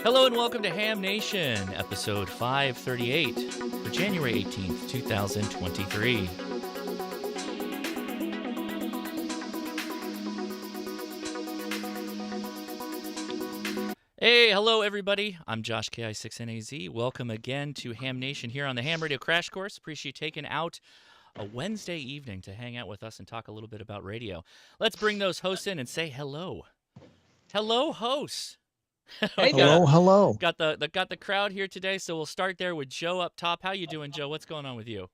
Hello and welcome to Ham Nation, episode 538 for January 18th, 2023. Hey, hello everybody. I'm Josh KI6NAZ. Welcome again to Ham Nation here on the Ham Radio Crash Course. Appreciate you taking out a Wednesday evening to hang out with us and talk a little bit about radio. Let's bring those hosts in and say hello. Hello, hosts. Hey, hello. Got the crowd here today, so we'll start there with Joe up top. How you doing, Joe? What's going on with you?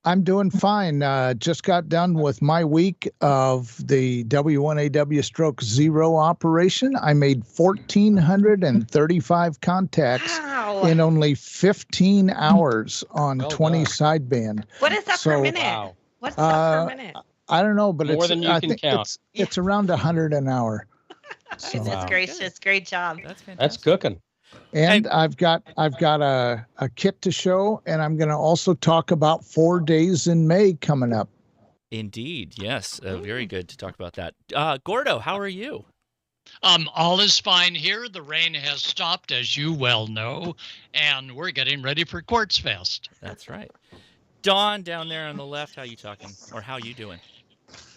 I'm doing fine. Just got done with my week of the W1AW Stroke Zero operation. I made 1,435 contacts in only 15 hours on 20 sideband. What is that per minute? Wow. What's that per minute? I don't know, but More than you can count. It's around 100 an hour. So, Goodness gracious, great job. That's fantastic. That's cooking. And I've got a kit to show, and I'm going to also talk about 4 days in May coming up. Indeed, yes. Very good to talk about that. Gordo, how are you? All is fine here. The rain has stopped, as you well know, and we're getting ready for Quartz Fest. That's right. Dawn down there on the left, how you talking? Or how you doing?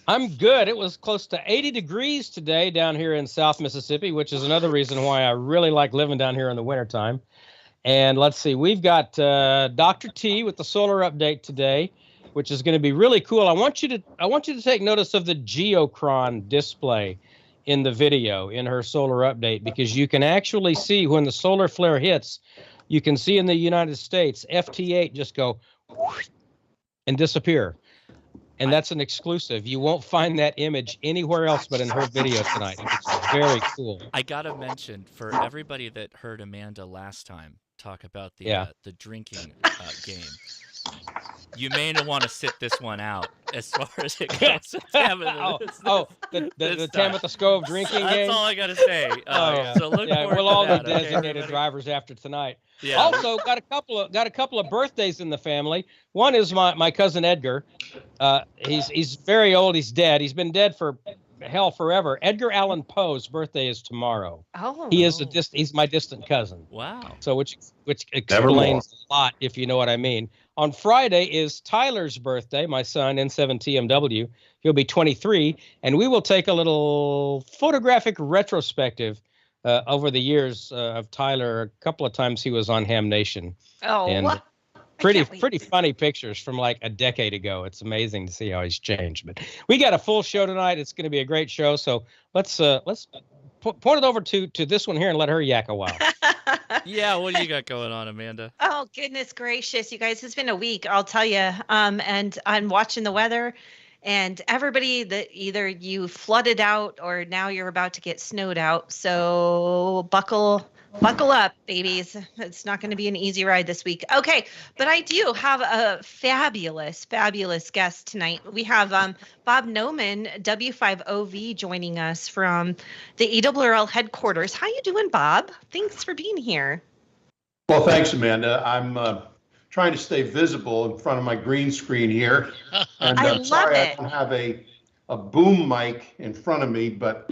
I'm good. It was close to 80 degrees today down here in South Mississippi, which is another reason why I really like living down here in the wintertime. And let's see, we've got Dr. T with the solar update today, which is going to be really cool. I want you to take notice of the geochron display in the video in her solar update, because you can actually see when the solar flare hits, you can see in the United States, FT8 just go and disappear. And that's an exclusive. You won't find that image anywhere else but in her video tonight. It's very cool. I got to mention, for everybody that heard Amanda last time talk about the drinking game, you may want to sit this one out as far as it goes. the Tamitha Scove drinking game? That's all I got to say. So look forward we'll to all that, be designated drivers after tonight. Yeah. Also, got a couple of birthdays in the family. One is my cousin Edgar. He's very old. He's dead. He's been dead for hell forever. Edgar Allan Poe's birthday is tomorrow. Oh, he's my distant cousin. Wow. So which explains a lot, if you know what I mean. On Friday is Tyler's birthday, my son, N7TMW. He'll be 23, and we will take a little photographic retrospective over the years of Tyler. A couple of times he was on Ham Nation. Oh, and pretty funny pictures from like a decade ago. It's amazing to see how he's changed. But we got a full show tonight. It's going to be a great show. So let's point it over to this one here and let her yak a while. Yeah, what do you got going on, Amanda? Oh, goodness gracious, you guys, it's been a week, I'll tell you. And I'm watching the weather, and everybody that either you flooded out or now you're about to get snowed out. So buckle up, babies. It's not going to be an easy ride this week. Okay, but I do have a fabulous guest tonight. We have Bob Noman, W5OV, joining us from the ARRL headquarters. How you doing, Bob? Thanks for being here. Well, thanks, Amanda. I'm trying to stay visible in front of my green screen here. And I love sorry it. I don't have a boom mic in front of me, but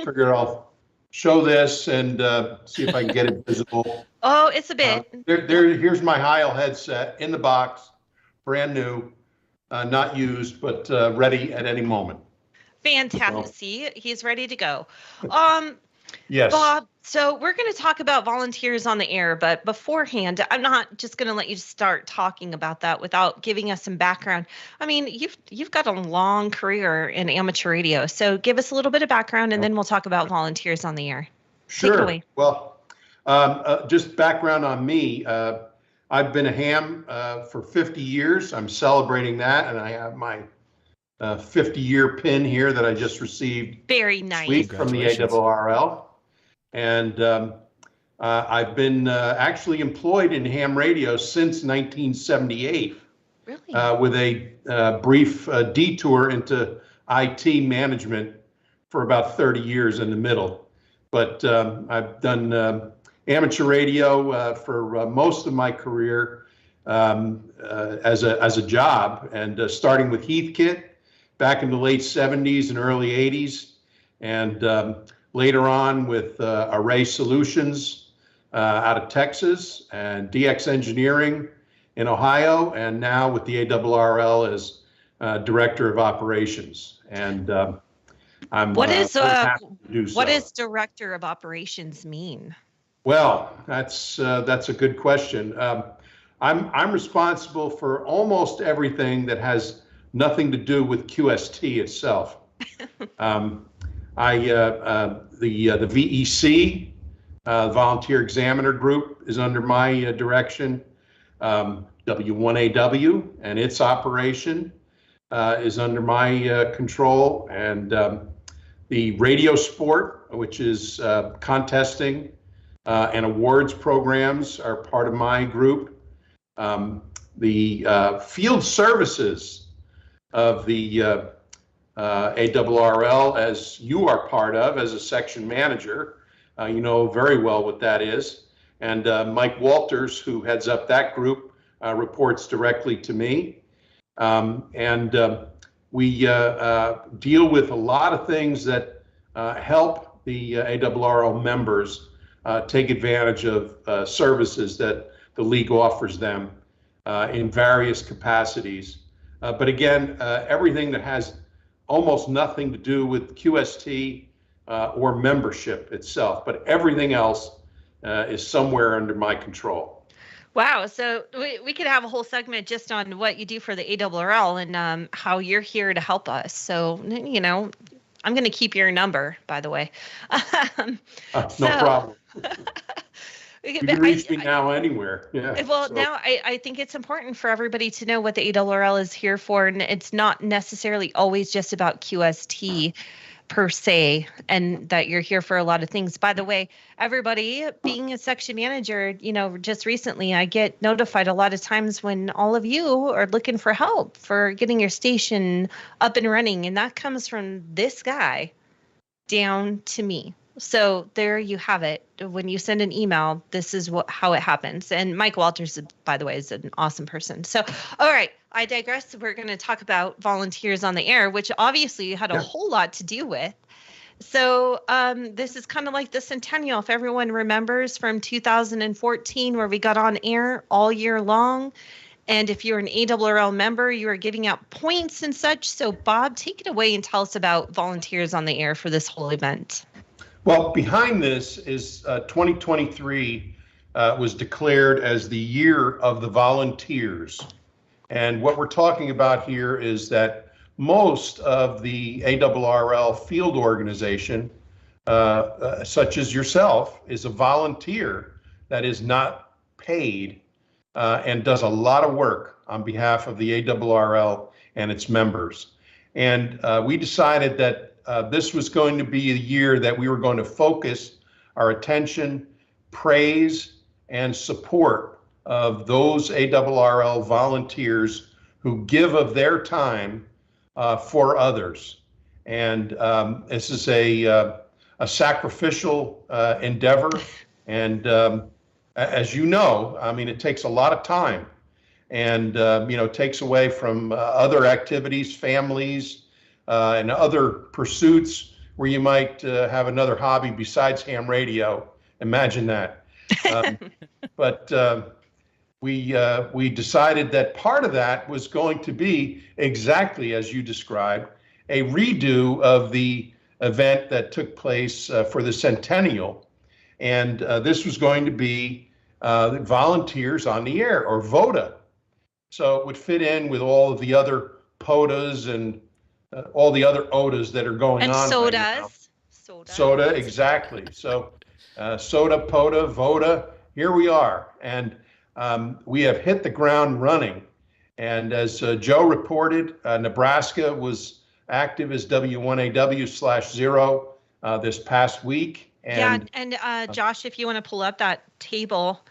figure I'll show this and see if I can get it visible. Oh, it's a bit. Here's my Heil headset in the box, brand new, not used, but ready at any moment. Fantastic. See, he's ready to go. Yes. Bob, so we're going to talk about volunteers on the air, but beforehand, I'm not just going to let you start talking about that without giving us some background. I mean, you've got a long career in amateur radio, so give us a little bit of background, and then we'll talk about volunteers on the air. Sure. Take it away. Well, just background on me. I've been a ham for 50 years. I'm celebrating that, and I have my 50-year pin here that I just received. Very nice. This week from the ARRL. And I've been actually employed in ham radio since 1978. Really? With a brief detour into IT management for about 30 years in the middle. But I've done amateur radio for most of my career as a job, and starting with Heathkit back in the late 70s and early 80s, and later on with Array Solutions out of Texas, and DX Engineering in Ohio, and now with the ARRL as Director of Operations. And I'm What is very happy to do so. what does Director of Operations mean? Well, that's a good question. I'm responsible for almost everything that has nothing to do with QST itself. The VEC, Volunteer Examiner Group, is under my direction. W1AW and its operation is under my control, and the radio sport, which is contesting and awards programs, are part of my group. The field services of the ARRL, as you are part of as a section manager, you know very well what that is. And Mike Walters, who heads up that group, reports directly to me. We deal with a lot of things that help the ARRL members take advantage of services that the league offers them in various capacities. But again, everything that has almost nothing to do with QST or membership itself, but everything else is somewhere under my control. Wow. So we could have a whole segment just on what you do for the ARRL and how you're here to help us. So, you know, I'm going to keep your number, by the way. No problem. You can reach me now anywhere. Yeah. Well, now I think it's important for everybody to know what the ARRL is here for. And it's not necessarily always just about QST per se, and that you're here for a lot of things. By the way, everybody, being a section manager, you know, just recently I get notified a lot of times when all of you are looking for help for getting your station up and running, and that comes from this guy down to me. So there you have it. When you send an email, this is how it happens. And Mike Walters, by the way, is an awesome person. So, all right, I digress. We're going to talk about volunteers on the air, which obviously you had a whole lot to do with. So this is kind of like the centennial, if everyone remembers, from 2014, where we got on air all year long. And if you're an ARRL member, you are giving out points and such. So Bob, take it away and tell us about volunteers on the air for this whole event. Well, behind this is 2023 was declared as the year of the volunteers. And what we're talking about here is that most of the ARRL field organization, such as yourself, is a volunteer that is not paid and does a lot of work on behalf of the ARRL and its members. And we decided that this was going to be a year that we were going to focus our attention, praise, and support of those ARRL volunteers who give of their time for others. And this is a sacrificial endeavor. And as you know, I mean, it takes a lot of time, and you know, takes away from other activities, families, and other pursuits where you might have another hobby besides ham radio. Imagine that. But we decided that part of that was going to be exactly as you described, a redo of the event that took place for the centennial. And this was going to be volunteers on the air, or VOTA. So it would fit in with all of the other POTAs and all the other OTAs that are going on. And sodas. Right now. Soda, exactly. So soda, POTA, VOTA, here we are. And we have hit the ground running. And as Joe reported, Nebraska was active as W1AW/0 this past week. And, Josh, if you want to pull up that table,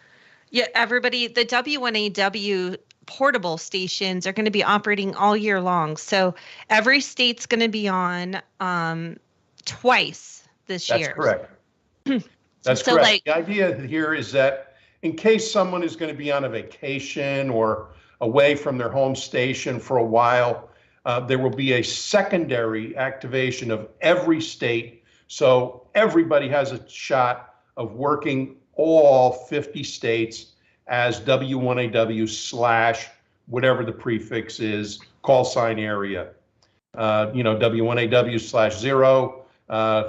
yeah, everybody, the W1AW portable stations are going to be operating all year long. So every state's going to be on twice this year. That's correct. That's so correct. The idea here is that in case someone is going to be on a vacation or away from their home station for a while, there will be a secondary activation of every state. So everybody has a shot of working all 50 states as W1AW / whatever the prefix is, call sign area. W1AW / 0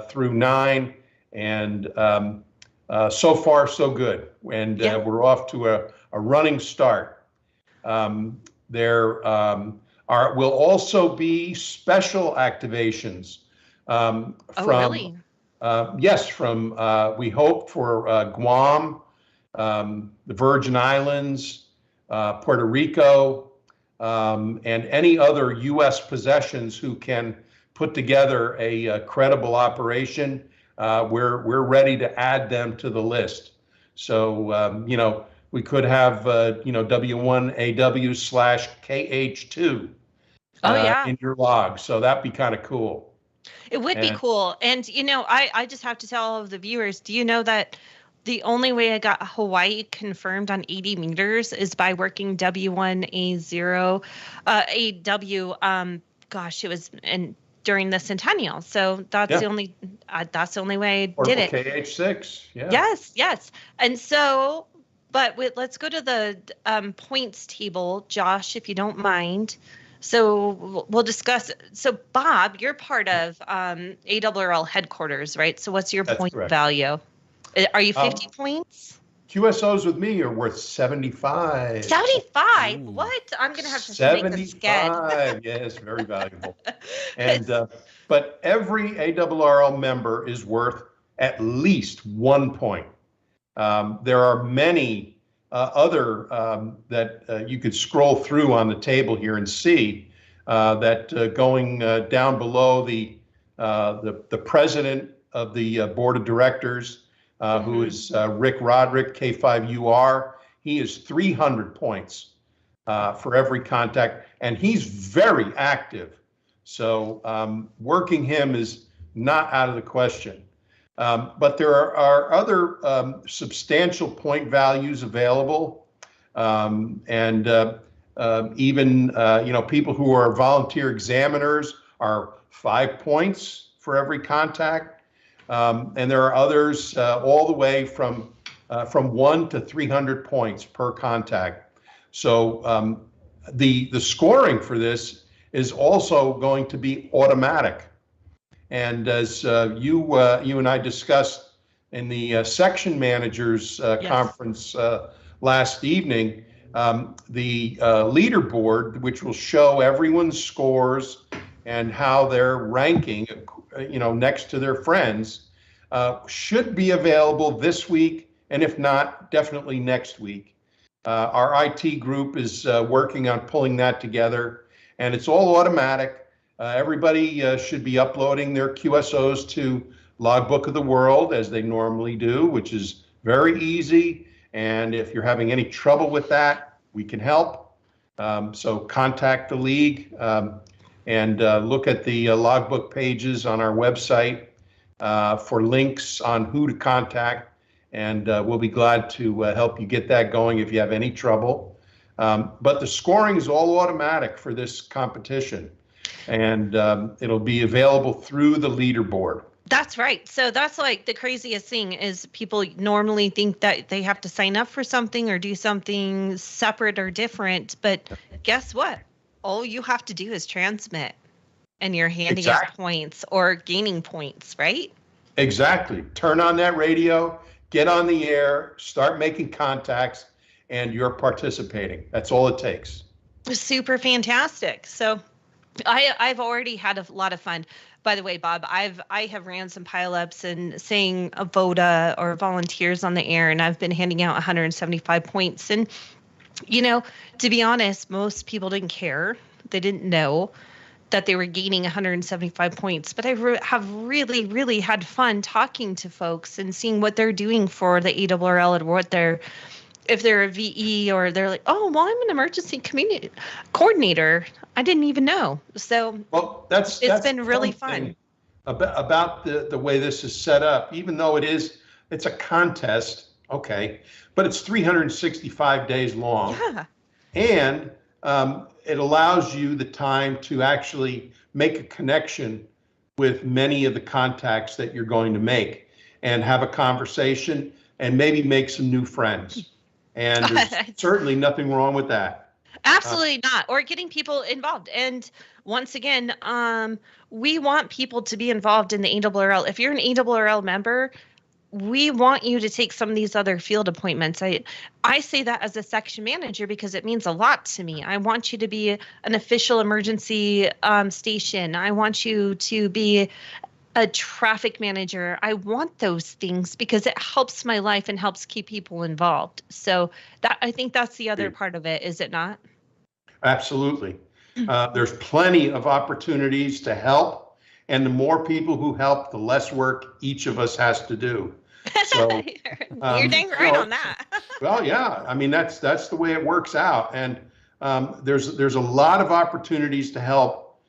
through 9. And so far, so good. And we're off to a running start. There will also be special activations really? Yes, from we hope for Guam, the Virgin Islands, Puerto Rico, and any other U.S. possessions who can put together a credible operation. We're ready to add them to the list. So we could have W1AW / KH2 in your log. So that'd be kind of cool. It would be cool. And, I just have to tell all of the viewers, do you know that the only way I got Hawaii confirmed on 80 meters is by working W1A0, AW, it was during the centennial. So that's the only way I did it. KH6, yeah. Yes. And so, but let's go to the points table, Josh, if you don't mind. So we'll discuss. So Bob, you're part of ARRL headquarters, right? So what's your point value? Are you 50 points? QSOs with me are worth 75. 75? Ooh. What? I'm going to have to 75. make a sketch. Yes, very valuable. And but every ARRL member is worth at least 1 point. There are many other that you could scroll through on the table here and see that going down below the president of the board of directors, who is Rick Roderick, K5UR. He is 300 points for every contact, and he's very active. So working him is not out of the question. But there are other substantial point values available, and even people who are volunteer examiners are 5 points for every contact. And there are others all the way from 1 to 300 points per contact. So the scoring for this is also going to be automatic. And as you and I discussed in the section managers conference last evening, the leaderboard, which will show everyone's scores and how they're ranking, next to their friends, should be available this week, and if not, definitely next week. Our IT group is working on pulling that together, and it's all automatic. Everybody should be uploading their QSOs to Logbook of the World as they normally do, which is very easy. And if you're having any trouble with that, we can help. So contact the league and look at the logbook pages on our website for links on who to contact. And we'll be glad to help you get that going if you have any trouble. But the scoring is all automatic for this competition. And it'll be available through the leaderboard. That's right. So that's like the craziest thing is people normally think that they have to sign up for something or do something separate or different. But guess what? All you have to do is transmit and you're handing out points or gaining points, right? Exactly. Turn on that radio, get on the air, start making contacts, and you're participating. That's all it takes. Super fantastic. So I've already had a lot of fun. By the way, Bob, I have ran some pileups and saying a VOTA or volunteers on the air, and I've been handing out 175 points. And, to be honest, most people didn't care. They didn't know that they were gaining 175 points. But I have really, really had fun talking to folks and seeing what they're doing for the ARRL and what if they're a VE or they're like, oh, well, I'm an emergency community coordinator. I didn't even know. So it's been really fun. About the way this is set up, even though it's a contest, okay, but it's 365 days long. Yeah. And it allows you the time to actually make a connection with many of the contacts that you're going to make and have a conversation and maybe make some new friends. And there's certainly nothing wrong with that. Absolutely not. Or getting people involved. And once again, we want people to be involved in the ARRL. If you're an ARRL member, we want you to take some of these other field appointments. I say that as a section manager because it means a lot to me. I want you to be an official emergency station. I want you to be a traffic manager. I want those things because it helps my life and helps keep people involved. So that, I think that's the other part of it, is it not? Absolutely. There's plenty of opportunities to help, and the more people who help, the less work each of us has to do. So you're dang right on that. Well, yeah, I mean, that's the way it works out. And there's a lot of opportunities to help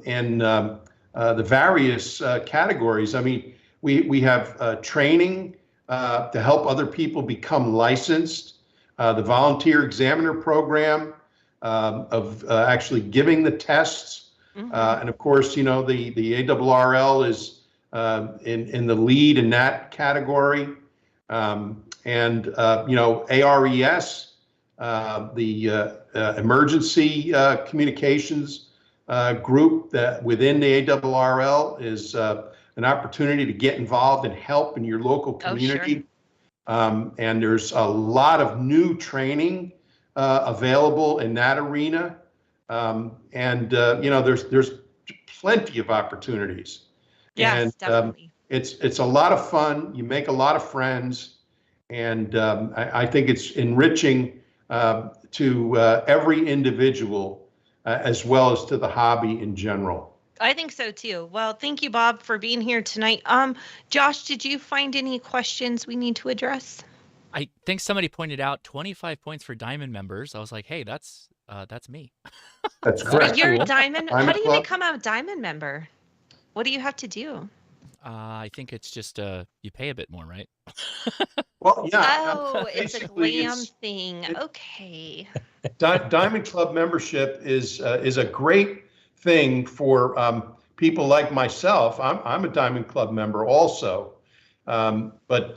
in the various categories. I mean, we have training to help other people become licensed, the volunteer examiner program of actually giving the tests. And of course, you know, the ARRL is in the lead in that category. And, you know, ARES, the emergency communications group that within the ARRL is an opportunity to get involved and help in your local community. Oh, sure. And there's a lot of new training available in that arena. And, you know, there's plenty of opportunities. Yes, and definitely. It's a lot of fun. You make a lot of friends, and I think it's enriching to every individual as well as to the hobby in general. I think so too. Well, thank you, Bob, for being here tonight. Josh, did you find any questions we need to address? I think somebody pointed out 25 points for Diamond members. I was like, hey, that's me. That's correct. You're a Diamond. How do you Club? become a Diamond member? What do you have to do? I think it's just you pay a bit more, right? Well, yeah. Oh, it's a Glam thing. Okay. Diamond Club membership is a great thing for people like myself. I'm a Diamond Club member also, but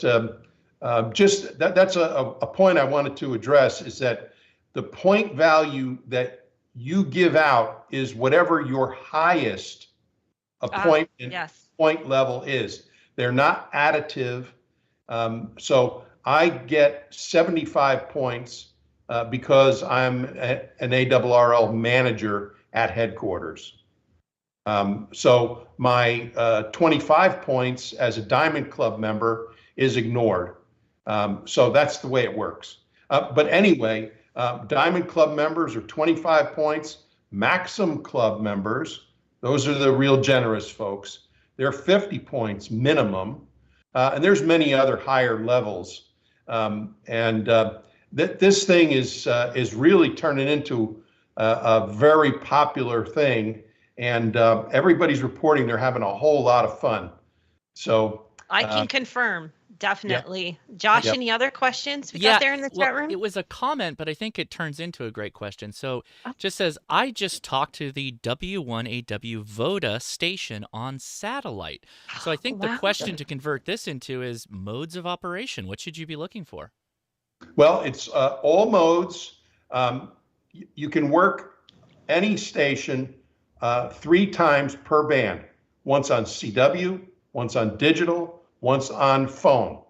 just that's a point I wanted to address, is that the point value that you give out is whatever your highest appointment point level is. They're not additive. So I get 75 points because I'm an ARRL manager at headquarters. So my 25 points as a Diamond Club member is ignored. So that's the way it works. But anyway, Diamond Club members are 25 points. Maxim Club members, those are the real generous folks, they're 50 points minimum. And there's many other higher levels. This thing is really turning into a very popular thing. And everybody's reporting they're having a whole lot of fun. So I can confirm. Definitely. Yep. Josh, yep. Any other questions we got there in the chat room? It was a comment, but I think it turns into a great question. So just says, I just talked to the W1AW VODA station on satellite. So I think the question to convert this into is modes of operation. What should you be looking for? Well, it's all modes. You can work any station 3 times per band. Once on CW, once on digital, once on phone.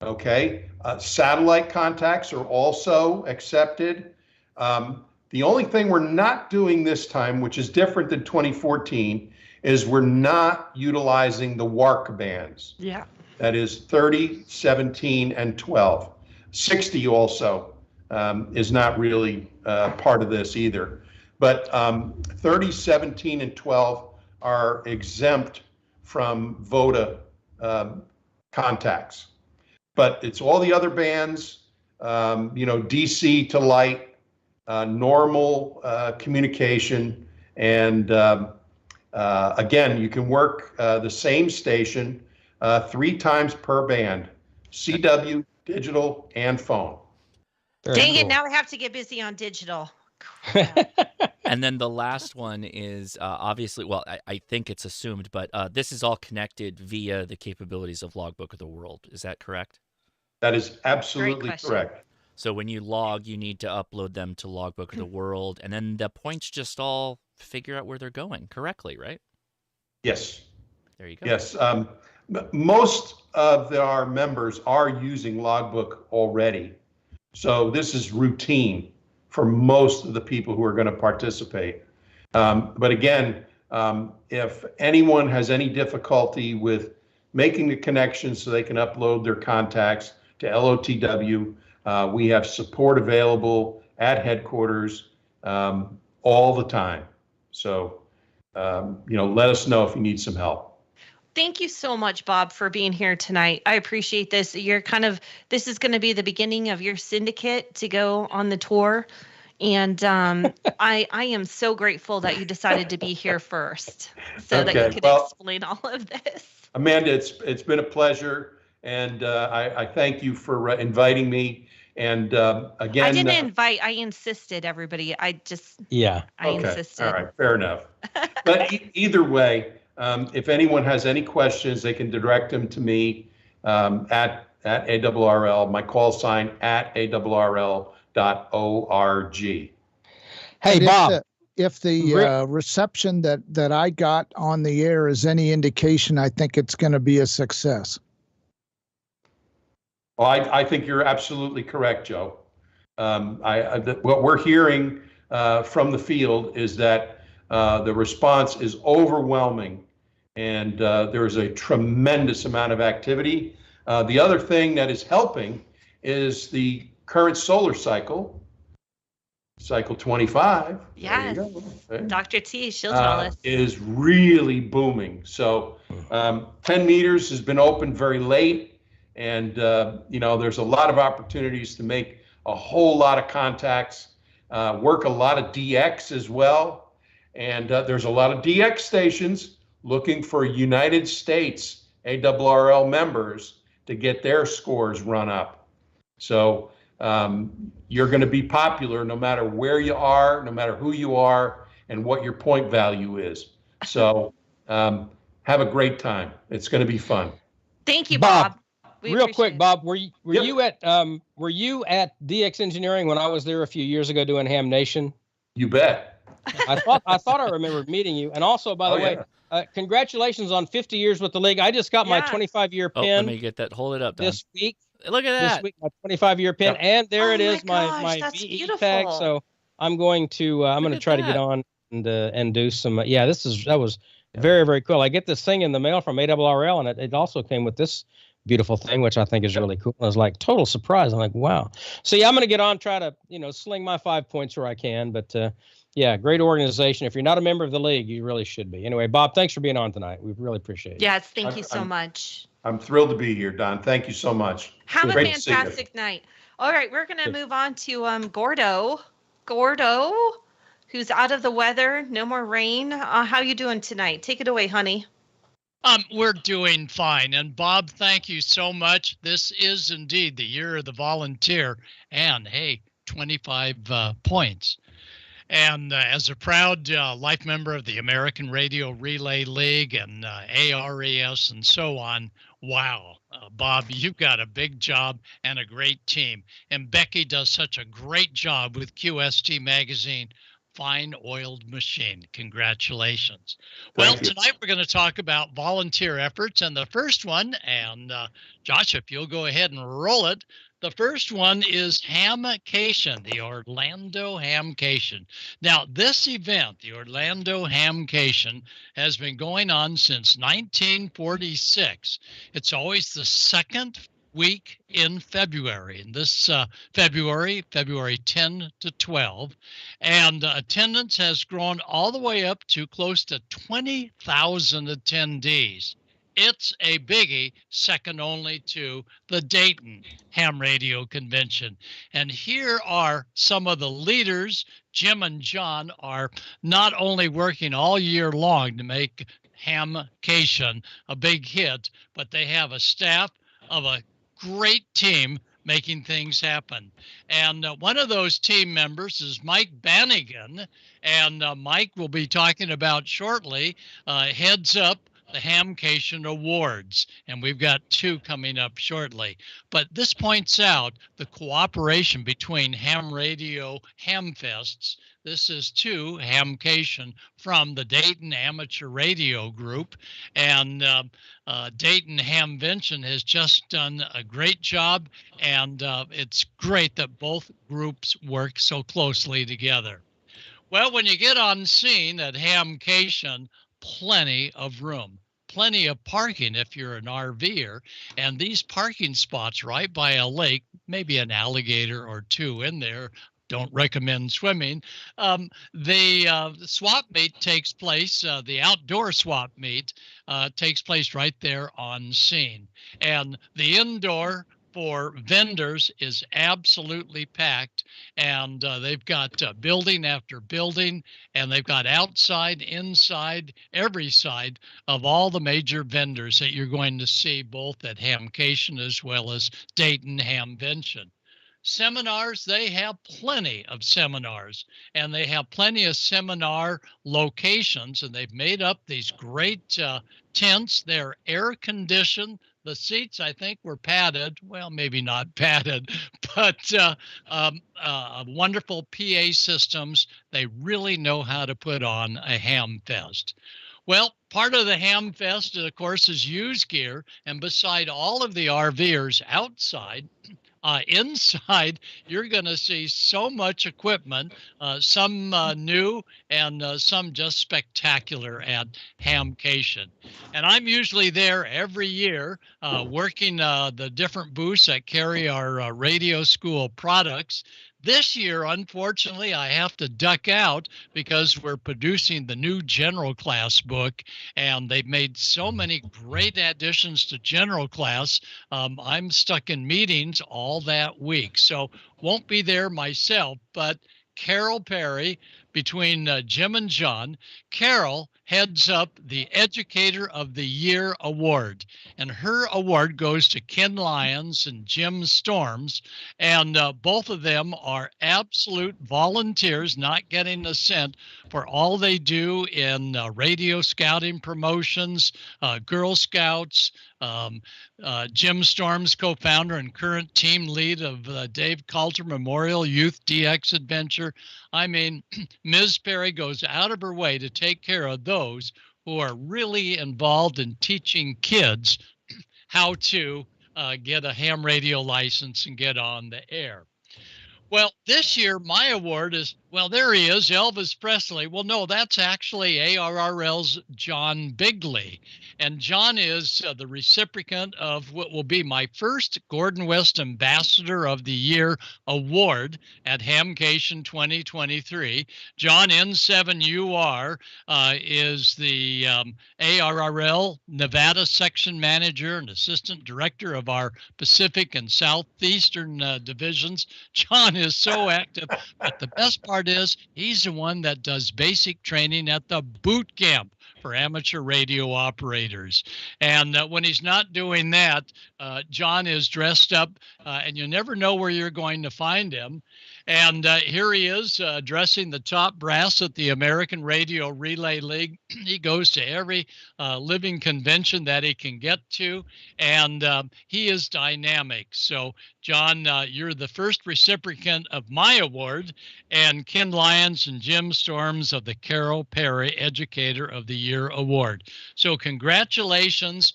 Okay, satellite contacts are also accepted. The only thing we're not doing this time, which is different than 2014, is we're not utilizing the WARC bands. Yeah. That is 30, 17, and 12. 60 also is not really part of this either. But 30, 17, and 12 are exempt from VODA contacts, but it's all the other bands, you know, DC to light, normal communication, and again, you can work the same station 3 times per band, CW, digital, and phone. Dang it, now I have to get busy on digital. And then the last one is obviously, well, I think it's assumed, but this is all connected via the capabilities of Logbook of the World. Is that correct? That is Great absolutely question. correct. So when you log, you need to upload them to Logbook of the World, and then the points just all figure out where they're going correctly, right? Yes. There you go. Yes. Most of our members are using Logbook already. So this is routine for most of the people who are going to participate. But again, if anyone has any difficulty with making the connection so they can upload their contacts to LOTW, we have support available at headquarters all the time. So, let us know if you need some help. Thank you so much, Bob, for being here tonight. I appreciate this. This is going to be the beginning of your syndicate to go on the tour. And I am so grateful that you decided to be here first so that you could explain all of this. Amanda, it's been a pleasure. And I thank you for inviting me. And again, I didn't invite, I insisted, everybody. I insisted. All right, fair enough. But either way, if anyone has any questions, they can direct them to me at ARRL, my call sign at ARRL.org. Hey, And Bob. If the reception that I got on the air is any indication, I think it's going to be a success. Well, I think you're absolutely correct, Joe. What we're hearing from the field is that the response is overwhelming, and there is a tremendous amount of activity. The other thing that is helping is the current solar cycle 25. Yes. There you go. Dr. T, she'll tell us. Is really booming. So 10 meters has been opened very late. And, there's a lot of opportunities to make a whole lot of contacts, work a lot of DX as well. And there's a lot of DX stations looking for United States ARRL members to get their scores run up. So you're going to be popular no matter where you are, no matter who you are, and what your point value is. So have a great time. It's going to be fun. Thank you, Bob. Real quick, Bob, were you at DX Engineering when I was there a few years ago doing Ham Nation? You bet. I thought I remembered meeting you. And also, by the way, congratulations on 50 years with the league. I just got my 25-year pin. Let me get that. Hold it up, Don. This week. Look at that. This week, my 25-year pin, and there it is, my that's VE beautiful. tag. So I'm going to try to get on and do some. That was very, very cool. I get this thing in the mail from ARRL, and it also came with this beautiful thing, which I think is really cool. I was like, total surprise. I'm like, wow. So I'm going to get on, try to, sling my 5 points where I can. But great organization. If you're not a member of the league, you really should be. Anyway, Bob, thanks for being on tonight. We really appreciate it. Yes, thank you so much. I'm thrilled to be here, Don. Thank you so much. Have a fantastic night. All right, we're going to move on to Gordo, who's out of the weather. No more rain. How you doing tonight? Take it away, honey. We're doing fine. And Bob, thank you so much. This is indeed the year of the volunteer. And hey, 25 points. And as a proud life member of the American Radio Relay League and ARRL and so on, wow, Bob, you've got a big job and a great team. And Becky does such a great job with QST Magazine. Fine oiled machine. Congratulations. Well, tonight we're going to talk about volunteer efforts. And the first one, and Josh, if you'll go ahead and roll it, the first one is Hamcation, the Orlando Hamcation. Now, this event, the Orlando Hamcation, has been going on since 1946. It's always the second week in February, and this February 10 to 12, and attendance has grown all the way up to close to 20,000 attendees. It's a biggie, second only to the Dayton Ham Radio Convention. And here are some of the leaders. Jim and John are not only working all year long to make Hamcation a big hit, but they have a staff of a great team making things happen. And one of those team members is Mike Bannigan, and Mike will be talking about shortly, heads up the Hamcation Awards, and we've got 2 coming up shortly. But this points out the cooperation between ham radio hamfests. This is to Hamcation from the Dayton Amateur Radio Group, and Dayton Hamvention has just done a great job, and it's great that both groups work so closely together. Well, when you get on scene at Hamcation, plenty of room, plenty of parking if you're an RVer, and these parking spots right by a lake, maybe an alligator or 2 in there. Don't recommend swimming. The swap meet takes place, the outdoor swap meet takes place right there on scene. And the indoor for vendors is absolutely packed, and they've got building after building, and they've got outside, inside, every side of all the major vendors that you're going to see both at Hamcation as well as Dayton Hamvention. Seminars, they have plenty of seminars, and they have plenty of seminar locations, and they've made up these great tents. They're air conditioned. The seats, I think, were padded. Well, maybe not padded, but wonderful PA systems. They really know how to put on a ham fest. Well, part of the ham fest, of course, is used gear, and beside all of the RVers outside, inside, you're going to see so much equipment, some new and some just spectacular at Hamcation. And I'm usually there every year working the different booths that carry our radio school products. This year, unfortunately, I have to duck out because we're producing the new general class book, and they've made so many great additions to general class. I'm stuck in meetings all that week, so won't be there myself, but Carol Perry, between Jim and John, Carol heads up the Educator of the Year Award, and her award goes to Ken Lyons and Jim Storms, and both of them are absolute volunteers, not getting a cent for all they do in radio scouting promotions, Girl Scouts. Jim Storms, co-founder and current team lead of Dave Coulter Memorial Youth DX Adventure. I mean, Ms. Perry goes out of her way to take care of those who are really involved in teaching kids how to get a ham radio license and get on the air. Well, this year, my award is, well, there he is, Elvis Presley. Well, no, that's actually ARRL's John Bigley. And John is the recipient of what will be my first Gordon West Ambassador of the Year award at Hamcation 2023. John N7UR is the ARRL Nevada section manager and assistant director of our Pacific and Southeastern divisions. John is so active, but the best part is he's the one that does basic training at the boot camp for amateur radio operators. And when he's not doing that, John is dressed up, and you never know where you're going to find him. And here he is addressing the top brass at the American Radio Relay League. He goes to every living convention that he can get to, and he is dynamic. So, John, you're the first recipient of my award, and Ken Lyons and Jim Storms of the Carol Perry Educator of the Year Award. So congratulations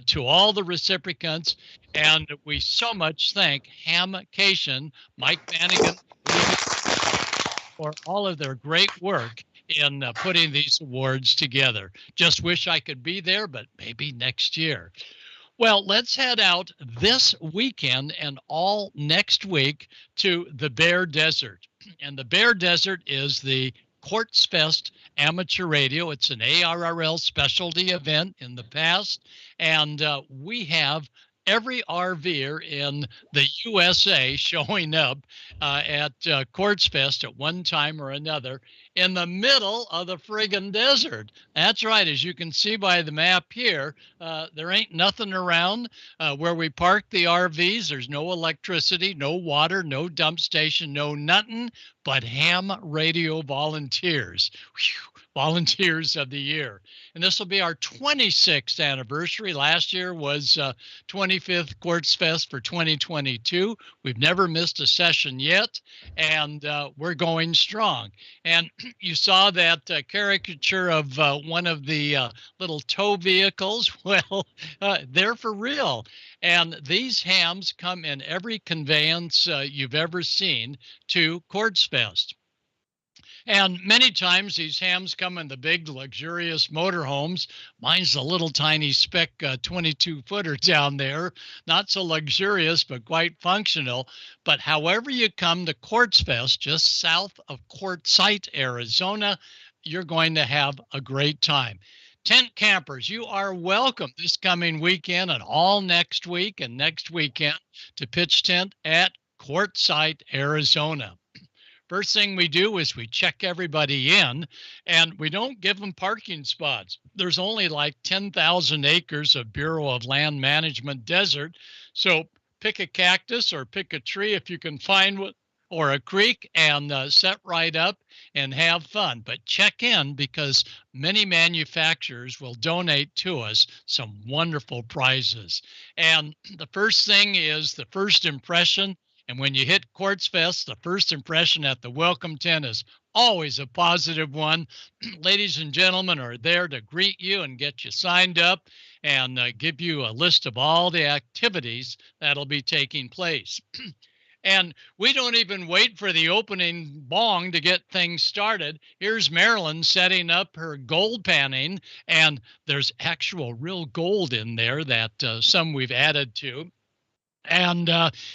to all the recipients, and we so much thank Hamcation, Mike Bannigan, for all of their great work in putting these awards together. Just wish I could be there, but maybe next year. Well, let's head out this weekend and all next week to the Bear Desert. And the Bear Desert is the Quartz Fest Amateur Radio. It's an ARRL specialty event in the past, and we have every RVer in the USA showing up at Quartz Fest at one time or another in the middle of the friggin' desert. That's right. As you can see by the map here, there ain't nothing around where we park the RVs. There's no electricity, no water, no dump station, no nothing but ham radio volunteers. Whew. Volunteers of the Year. And this will be our 26th anniversary. Last year was 25th Quartz Fest for 2022. We've never missed a session yet, and we're going strong. And you saw that caricature of one of the little tow vehicles. Well, they're for real. And these hams come in every conveyance you've ever seen to Quartz Fest. And many times these hams come in the big, luxurious motorhomes. Mine's a little tiny spec 22-footer down there. Not so luxurious, but quite functional. But however you come to Quartz Fest, just south of Quartzsite, Arizona, you're going to have a great time. Tent campers, you are welcome this coming weekend and all next week and next weekend to pitch tent at Quartzsite, Arizona. First thing we do is we check everybody in, and we don't give them parking spots. There's only like 10,000 acres of Bureau of Land Management desert. So pick a cactus or pick a tree if you can find one, or a creek, and set right up and have fun. But check in, because many manufacturers will donate to us some wonderful prizes. And the first thing is the first impression. And when you hit Quartz Fest, the first impression at the welcome tent is always a positive one. Ladies and gentlemen are there to greet you and get you signed up and give you a list of all the activities that'll be taking place. And we don't even wait for the opening bong to get things started. Here's Marilyn setting up her gold panning, and there's actual real gold in there that some we've added to. And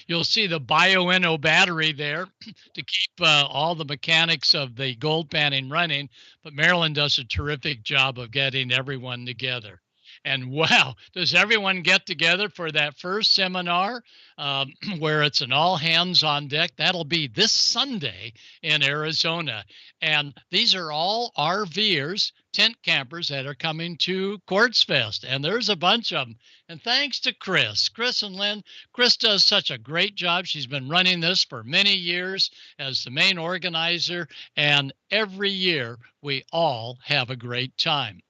you'll see the BioEnno battery there to keep all the mechanics of the gold panning running. But Marilyn does a terrific job of getting everyone together. And wow, does everyone get together for that first seminar where it's an all hands on deck? That'll be this Sunday in Arizona. And these are all RVers, tent campers that are coming to Quartz Fest. And there's a bunch of them. And thanks to Chris and Lynn. Chris does such a great job. She's been running this for many years as the main organizer. And every year we all have a great time.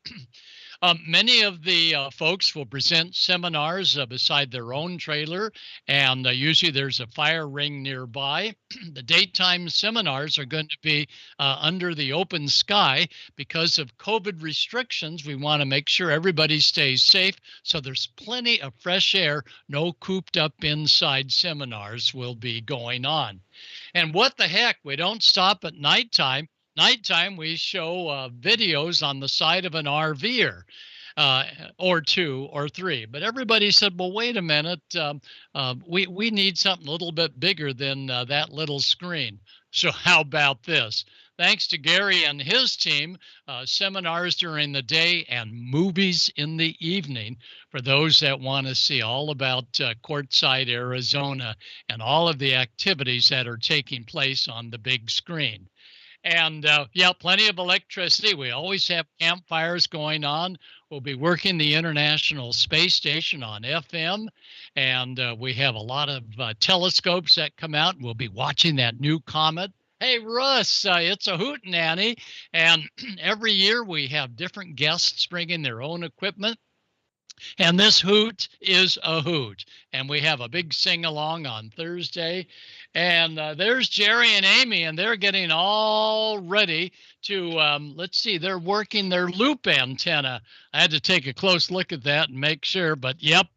Many of the folks will present seminars beside their own trailer, and usually there's a fire ring nearby. The daytime seminars are going to be under the open sky. Because of COVID restrictions, we want to make sure everybody stays safe, so there's plenty of fresh air. No cooped up inside seminars will be going on. And what the heck, we don't stop at nighttime. Nighttime, we show videos on the side of an RVer, or two or three. But everybody said, well, wait a minute, we need something a little bit bigger than that little screen. So how about this? Thanks to Gary and his team, seminars during the day and movies in the evening for those that want to see all about Quartzsite, Arizona, and all of the activities that are taking place on the big screen. And yeah, plenty of electricity. We always have campfires going on. We'll be working the International Space Station on FM. And we have a lot of telescopes that come out. We'll be watching that new comet. Hey, Russ, it's a hootenanny. And every year we have different guests bringing their own equipment. And this hoot is a hoot. And we have a big sing-along on Thursday. And there's Jerry and Amy, and they're getting all ready to, let's see, they're working their loop antenna. I had to take a close look at that and make sure. But, yep,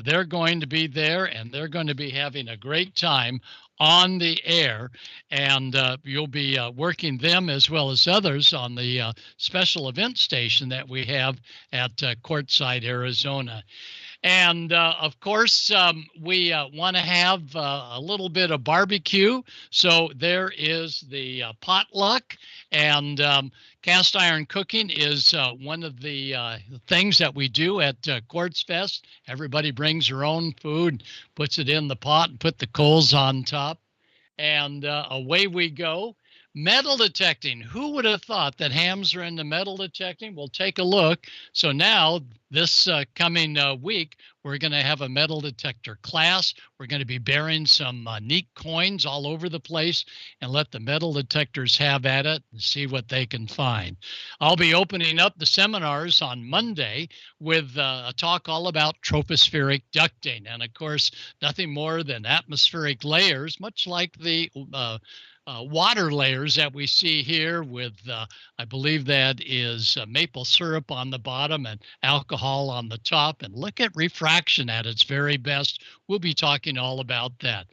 they're going to be there, and they're going to be having a great time on the air, and you'll be working them as well as others on the special event station that we have at Quartzsite, Arizona. And of course, we want to have a little bit of barbecue. So there is the potluck, and cast iron cooking is one of the things that we do at Quartz Fest. Everybody brings their own food, puts it in the pot, and put the coals on top, and away we go. Metal detecting. Who would have thought that hams are into metal detecting? We'll take a look. So now, this coming week, we're going to have a metal detector class. We're going to be burying some neat coins all over the place and let the metal detectors have at it and see what they can find. I'll be opening up the seminars on Monday with a talk all about tropospheric ducting. And of course, nothing more than atmospheric layers, much like the water layers that we see here with, I believe that is maple syrup on the bottom and alcohol on the top. And look at refraction at its very best. We'll be talking all about that.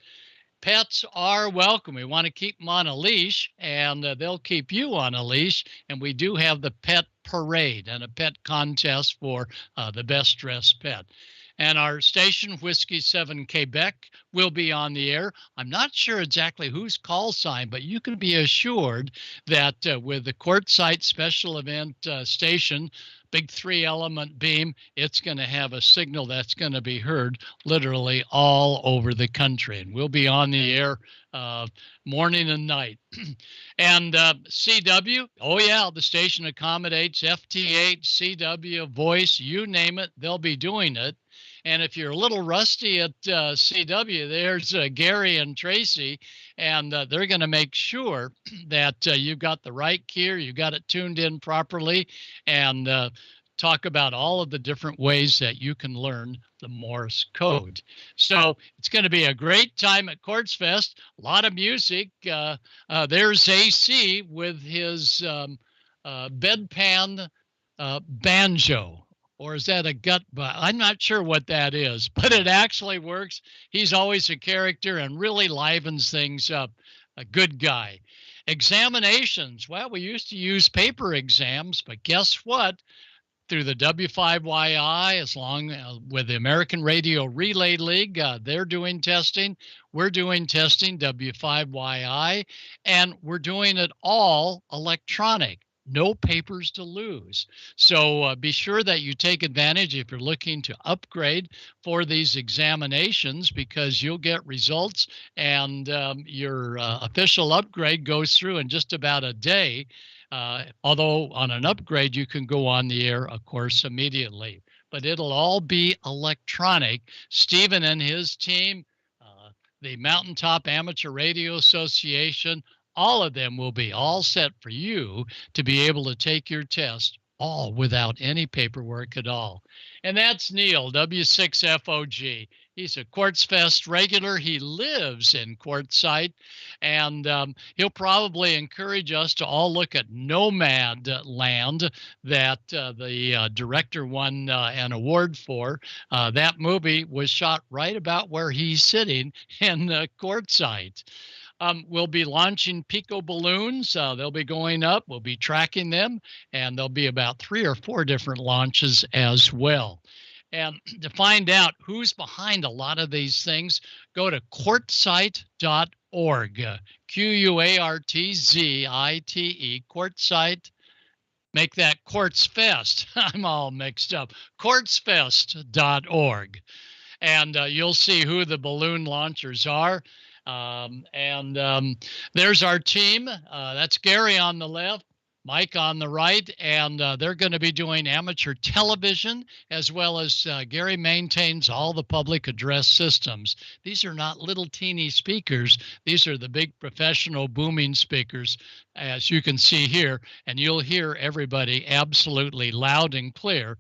Pets are welcome. We want to keep them on a leash, and they'll keep you on a leash. And we do have the pet parade and a pet contest for the best dressed pet. And our station, Whiskey 7 Quebec, will be on the air. I'm not sure exactly whose call sign, but you can be assured that with the Quartzsite special event station, big 3-element beam, it's going to have a signal that's going to be heard literally all over the country. And we'll be on the air morning and night. And CW, oh yeah, the station accommodates FT8, CW, voice, you name it, they'll be doing it. And if you're a little rusty at CW, there's Gary and Tracy, and they're going to make sure that you've got the right gear, you got it tuned in properly, and talk about all of the different ways that you can learn the Morse code. So it's going to be a great time at Quartz Fest. A lot of music. There's AC with his bedpan banjo. Or is that a gut? I'm not sure what that is, but it actually works. He's always a character and really livens things up. A good guy. Examinations. Well, we used to use paper exams, but guess what? Through the W5YI, as long with the American Radio Relay League, they're doing testing. We're doing testing, W5YI, and we're doing it all electronic. No papers to lose. So be sure that you take advantage if you're looking to upgrade for these examinations, because you'll get results, and your official upgrade goes through in just about a day. Although on an upgrade, you can go on the air, of course, immediately. But it'll all be electronic. Stephen and his team, the Mountaintop Amateur Radio Association, all of them will be all set for you to be able to take your test all without any paperwork at all. And that's Neil, W6FOG. He's a Quartz Fest regular. He lives in Quartzsite, and he'll probably encourage us to all look at Nomad Land that the director won an award for. That movie was shot right about where he's sitting in Quartzsite. We'll be launching Pico balloons. They'll be going up. We'll be tracking them, and there'll be about 3 or 4 different launches as well. And to find out who's behind a lot of these things, go to quartzite.org, QUARTZITE, Quartzsite. Make that Quartz Fest. I'm all mixed up. Quartzfest.org. And you'll see who the balloon launchers are. There's our team. That's Gary on the left, Mike on the right, and they're going to be doing amateur television, as well as Gary maintains all the public address systems. These are not little teeny speakers. These are the big professional booming speakers, as you can see here, and you'll hear everybody absolutely loud and clear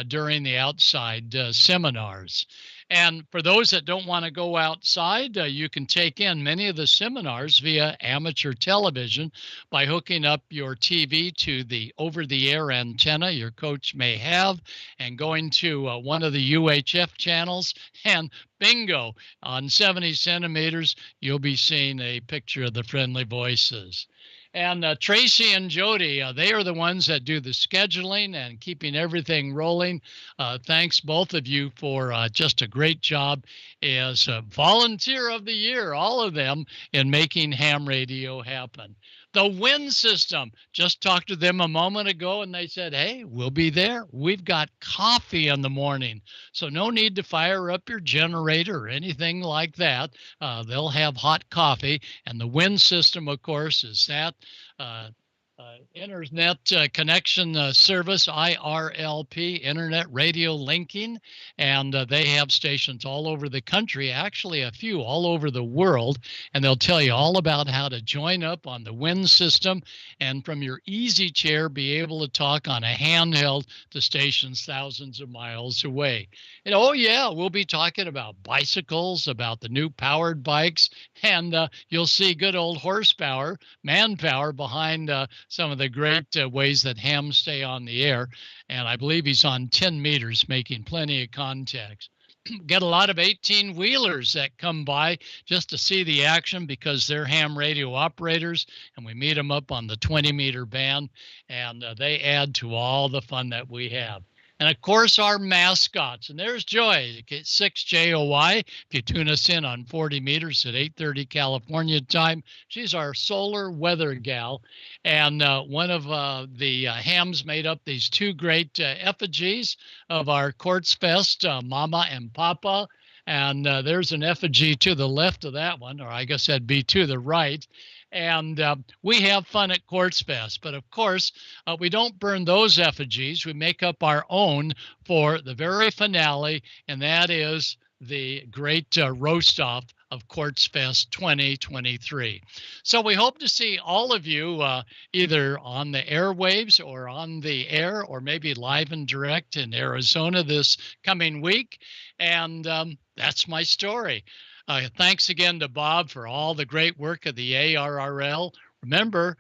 during the outside seminars. And for those that don't want to go outside, you can take in many of the seminars via amateur television by hooking up your TV to the over-the-air antenna your coach may have, and going to one of the UHF channels and Bingo. On 70 centimeters, you'll be seeing a picture of the friendly voices. And Tracy and Jody, they are the ones that do the scheduling and keeping everything rolling. Thanks, both of you, for just a great job as volunteer of the year, all of them, in making ham radio happen. The wind system, just talked to them a moment ago, and they said, hey, we'll be there. We've got coffee in the morning, so no need to fire up your generator or anything like that. They'll have hot coffee, and the wind system, of course, is that internet connection service, IRLP, internet radio linking, and they have stations all over the country, actually a few all over the world, and they'll tell you all about how to join up on the wind system and from your easy chair be able to talk on a handheld to stations thousands of miles away. And oh yeah, we'll be talking about bicycles, about the new powered bikes, and you'll see good old horsepower, manpower behind some of the great ways that hams stay on the air. And I believe he's on 10 meters, making plenty of contacts. Get a lot of 18-wheelers that come by just to see the action because they're ham radio operators, and we meet them up on the 20-meter band, and they add to all the fun that we have. And of course, our mascots. And there's Joy, 6JOY. If you tune us in on 40 meters at 8:30 California time, she's our solar weather gal. And one of the hams made up these two great effigies of our Quartz Fest, Mama and Papa. And there's an effigy to the left of that one, or I guess that'd be to the right. And we have fun at Quartz Fest. But of course, we don't burn those effigies. We make up our own for the very finale, and that is the great roast-off of Quartz Fest 2023. So we hope to see all of you either on the airwaves or on the air or maybe live and direct in Arizona this coming week. And that's my story. Thanks again to Bob for all the great work of the ARRL. Remember,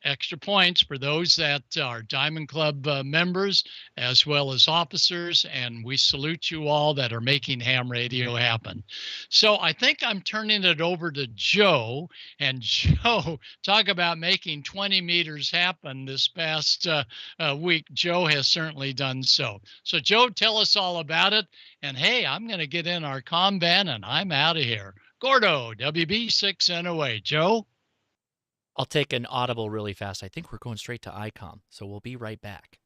extra points for those that are Diamond Club members as well as officers, and we salute you all that are making ham radio happen. So I think I'm turning it over to Joe, and Joe, talk about making 20 meters happen this past week. Joe has certainly done so. So Joe, tell us all about it, and hey, I'm going to get in our comm van and I'm out of here. Gordo, WB6NOA. Joe? I'll take an audible really fast. I think we're going straight to ICOM, so we'll be right back.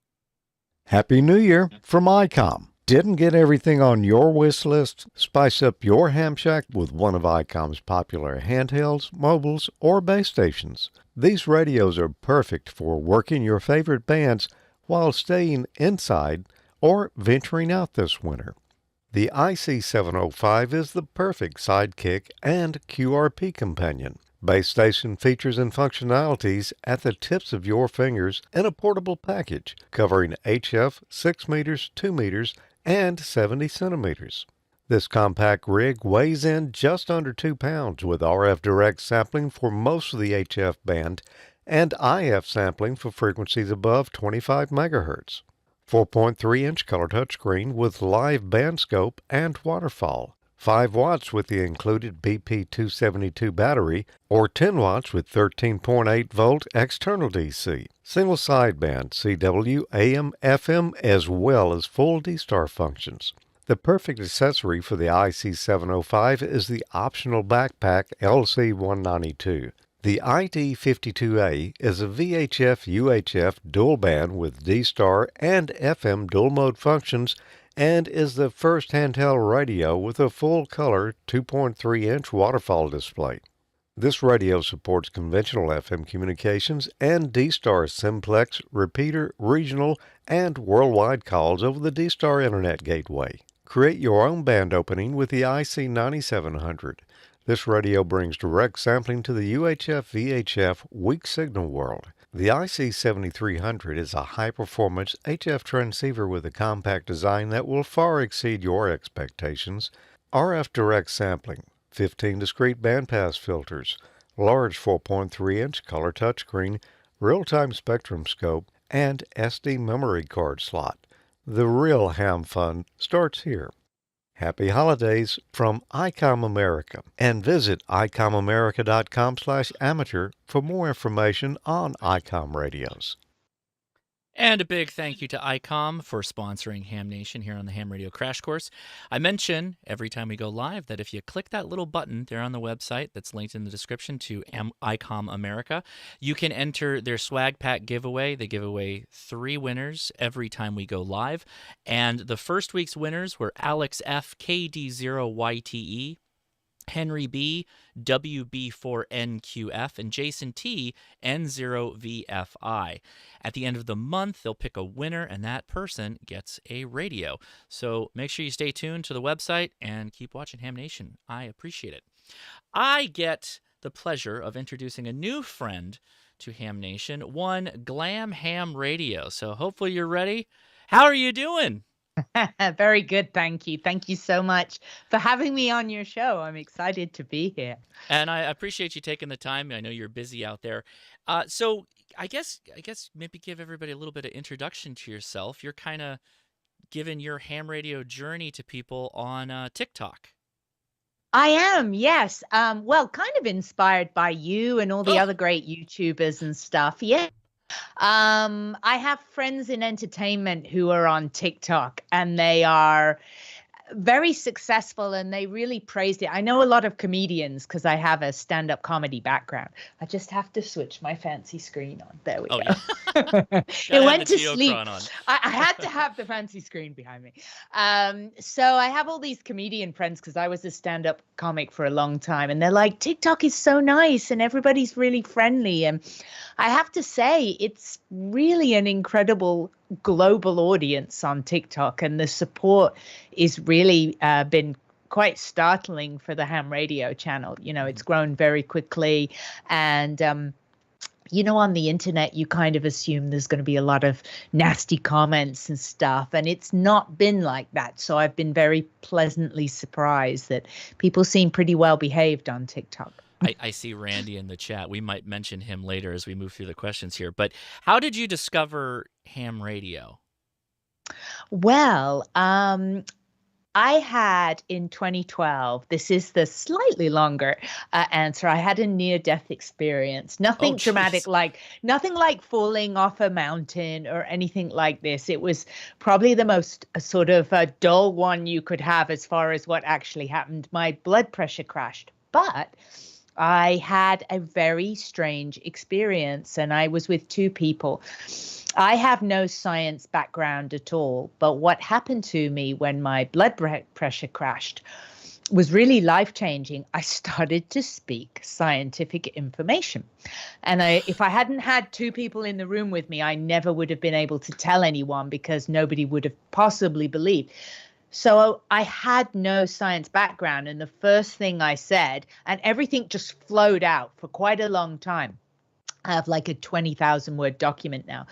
Happy New Year from ICOM. Didn't get everything on your wish list? Spice up your ham shack with one of ICOM's popular handhelds, mobiles, or base stations. These radios are perfect for working your favorite bands while staying inside or venturing out this winter. The IC705 is the perfect sidekick and QRP companion. Base station features and functionalities at the tips of your fingers in a portable package covering HF 6 meters, 2 meters, and 70 centimeters. This compact rig weighs in just under 2 pounds with RF direct sampling for most of the HF band and IF sampling for frequencies above 25 megahertz. 4.3-inch color touchscreen with live band scope and waterfall. 5 watts with the included BP272 battery, or 10 watts with 13.8 volt external DC. Single sideband CW, AM, FM, as well as full D-Star functions. The perfect accessory for the IC705 is the optional backpack LC192. The ID52A is a VHF-UHF dual band with D-Star and FM dual mode functions and is the first handheld radio with a full-color 2.3-inch waterfall display. This radio supports conventional FM communications and D-Star simplex, repeater, regional, and worldwide calls over the D-Star Internet Gateway. Create your own band opening with the IC9700. This radio brings direct sampling to the UHF-VHF weak signal world. The IC7300 is a high-performance HF transceiver with a compact design that will far exceed your expectations. RF direct sampling, 15 discrete bandpass filters, large 4.3-inch color touchscreen, real-time spectrum scope, and SD memory card slot. The real ham fun starts here. Happy holidays from ICOM America. And visit icomamerica.com/amateur for more information on ICOM radios. And a big thank you to ICOM for sponsoring Ham Nation here on the Ham Radio Crash Course. I mention every time we go live that if you click that little button there on the website that's linked in the description to ICOM America, you can enter their swag pack giveaway. They give away 3 winners every time we go live. And the first week's winners were Alex F. KD0YTE, Henry B. WB4NQF, and Jason T. N0VFI. At the end of the month, they'll pick a winner, and that person gets a radio. So make sure you stay tuned to the website and keep watching Ham Nation. I appreciate it. I get the pleasure of introducing a new friend to Ham Nation, one Glam Ham Radio. So hopefully you're ready. How are you doing? Very good. Thank you. Thank you so much for having me on your show. I'm excited to be here. And I appreciate you taking the time. I know you're busy out there. So I guess maybe give everybody a little bit of introduction to yourself. You're kind of giving your ham radio journey to people on TikTok. I am, yes. Well, kind of inspired by you and all the other great YouTubers and stuff. Yeah. I have friends in entertainment who are on TikTok, and they are very successful, and they really praised it. I know a lot of comedians because I have a stand-up comedy background. I just have to switch my fancy screen on. There we go. Yeah. It went to sleep. I had to have the fancy screen behind me. So I have all these comedian friends because I was a stand-up comic for a long time, and they're like, TikTok is so nice and everybody's really friendly. And I have to say, it's really an incredible global audience on TikTok, and the support is really been quite startling for the ham radio channel. You know, it's grown very quickly, and you know, on the internet, you kind of assume there's going to be a lot of nasty comments and stuff, and it's not been like that. So I've been very pleasantly surprised that people seem pretty well behaved on TikTok. I see Randy in the chat. We might mention him later as we move through the questions here. But how did you discover ham radio? Well, I had in 2012, this is the slightly longer answer. I had a near-death experience. Nothing dramatic, nothing like falling off a mountain or anything like this. It was probably the most sort of dull one you could have as far as what actually happened. My blood pressure crashed, but I had a very strange experience, and I was with 2 people. I have no science background at all, but what happened to me when my blood pressure crashed was really life-changing. I started to speak scientific information. And if I hadn't had 2 people in the room with me, I never would have been able to tell anyone because nobody would have possibly believed. So I had no science background, and the first thing I said, and everything just flowed out for quite a long time. I have like a 20,000 word document now.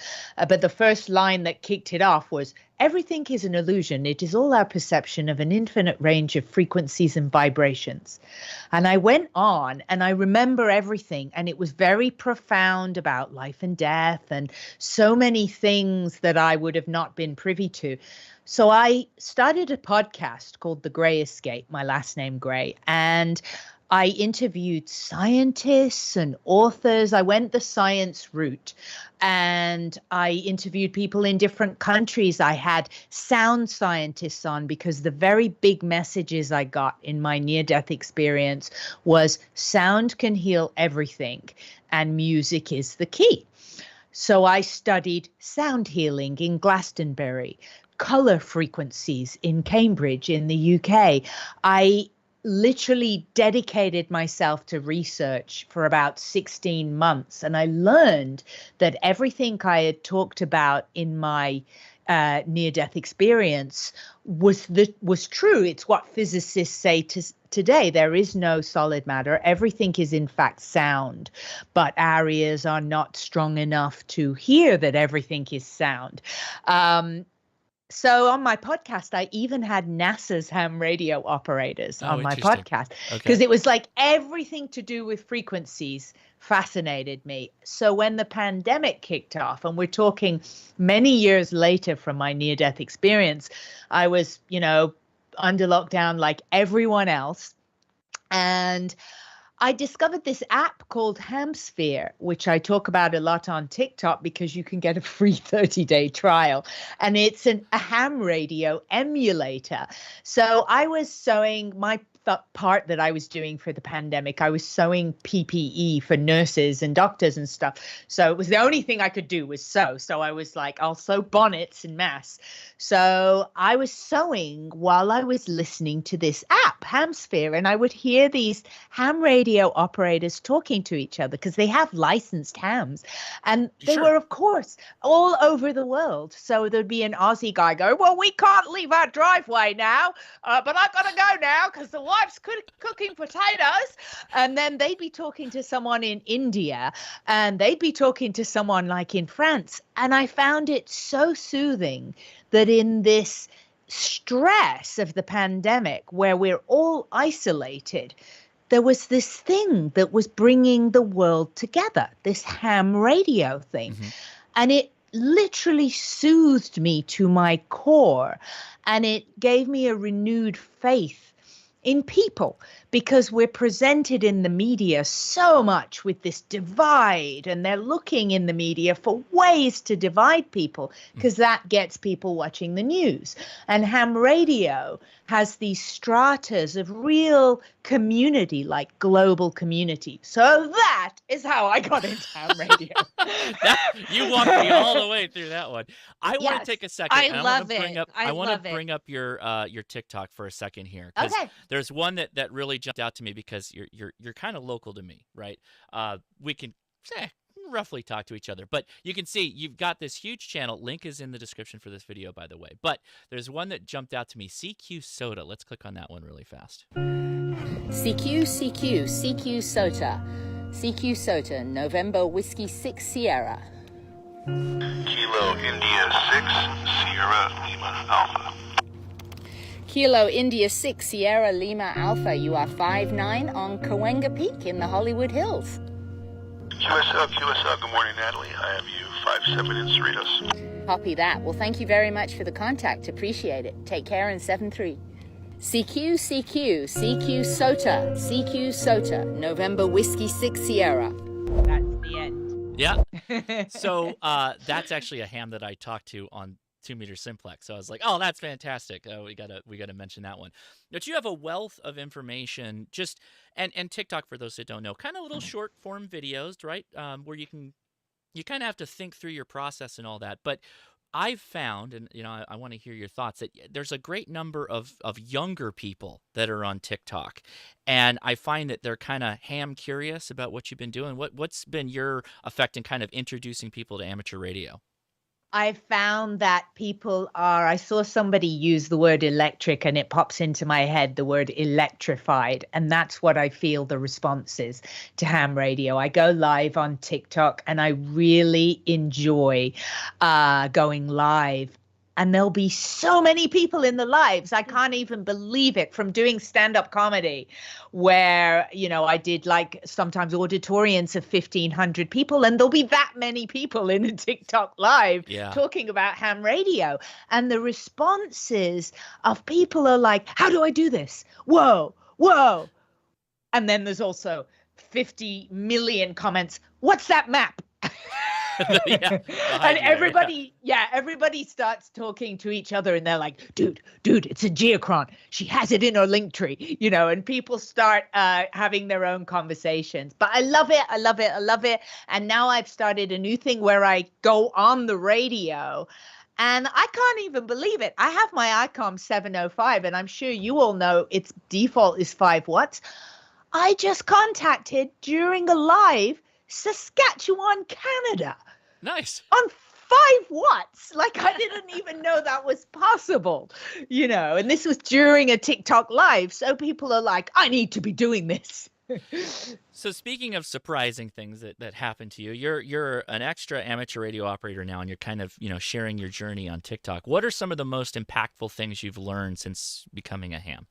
But the first line that kicked it off was, everything is an illusion. It is all our perception of an infinite range of frequencies and vibrations. And I went on, and I remember everything. And it was very profound about life and death and so many things that I would have not been privy to. So I started a podcast called The Gray Escape, my last name Gray, and I interviewed scientists and authors. I went the science route, and I interviewed people in different countries. I had sound scientists on because the very big messages I got in my near-death experience was sound can heal everything, and music is the key. So I studied sound healing in Glastonbury, color frequencies in Cambridge in the UK. I literally dedicated myself to research for about 16 months. And I learned that everything I had talked about in my near-death experience was true. It's what physicists say today. There is no solid matter. Everything is in fact sound, but our ears are not strong enough to hear that everything is sound. So on my podcast, I even had NASA's ham radio operators on my podcast because it was like everything to do with frequencies fascinated me. So when the pandemic kicked off, and we're talking many years later from my near-death experience, I was, under lockdown like everyone else. And I discovered this app called Hamsphere, which I talk about a lot on TikTok because you can get a free 30-day trial. And it's a ham radio emulator. So I was sewing my part that I was doing for the pandemic. I was sewing PPE for nurses and doctors and stuff. So it was the only thing I could do was sew. So I was like, I'll sew bonnets en masse. So I was sewing while I was listening to this app, Hamsphere, and I would hear these ham radio operators talking to each other because they have licensed hams. And they were, of course, all over the world. So there'd be an Aussie guy go, well, we can't leave our driveway now, but I've got to go now because the wife's cooking potatoes. And then they'd be talking to someone in India, and they'd be talking to someone like in France. And I found it so soothing that in this stress of the pandemic where we're all isolated, there was this thing that was bringing the world together, this ham radio thing. Mm-hmm. And it literally soothed me to my core, and it gave me a renewed faith in people, because we're presented in the media so much with this divide, and they're looking in the media for ways to divide people because that gets people watching the news. And ham radio has these stratas of real community, like global community. So that is how I got into ham radio. You walked me all the way through that one. I want to take a second. I love it. I want to bring up your TikTok for a second here. Okay. There's one that really jumped out to me because you're kind of local to me, right? We can roughly talk to each other, but you can see you've got this huge channel. Link is in the description for this video, by the way. But there's one that jumped out to me, CQ Soda. Let's click on that one really fast. CQ Soda. CQ Soda, November Whiskey 6 Sierra. Kilo India 6 Sierra Lima Alpha. Kilo India 6 Sierra Lima Alpha, you are 5'9" on Cahuenga Peak in the Hollywood Hills. QSL, good morning, Natalie. I have you 5'7" in Cerritos. Copy that. Well, thank you very much for the contact. Appreciate it. Take care in 7-3. CQ Sota, November Whiskey 6 Sierra. That's the end. Yeah. So that's actually a ham that I talked to on 2 Meter Simplex. So I was like, oh, that's fantastic. We gotta mention that one. But you have a wealth of information, just and TikTok, for those that don't know, kind of little short form videos, right? Where you kind of have to think through your process and all that. But I've found, and I want to hear your thoughts, that there's a great number of younger people that are on TikTok, and I find that they're kind of ham curious about what you've been doing. What's been your effect in kind of introducing people to amateur radio? I found that I saw somebody use the word electric, and it pops into my head, the word electrified. And that's what I feel the response is to ham radio. I go live on TikTok, and I really enjoy going live. And there'll be so many people in the lives. I can't even believe it, from doing stand-up comedy where, I did like sometimes auditoriums of 1,500 people, and there'll be that many people in a TikTok live talking about ham radio. And the responses of people are like, how do I do this? Whoa. And then there's also 50 million comments. What's that map? And everybody starts talking to each other, and they're like, dude, it's a geochron. She has it in her link tree, and people start having their own conversations. But I love it. And now I've started a new thing where I go on the radio, and I can't even believe it. I have my ICOM 705, and I'm sure you all know its default is 5 watts. I just contacted, during a live, Saskatchewan, Canada. Nice. On 5 watts. Like, I didn't even know that was possible, and this was during a TikTok live. So people are like, I need to be doing this. So speaking of surprising things that happen to you, you're an extra amateur radio operator now, and you're kind of, sharing your journey on TikTok. What are some of the most impactful things you've learned since becoming a ham?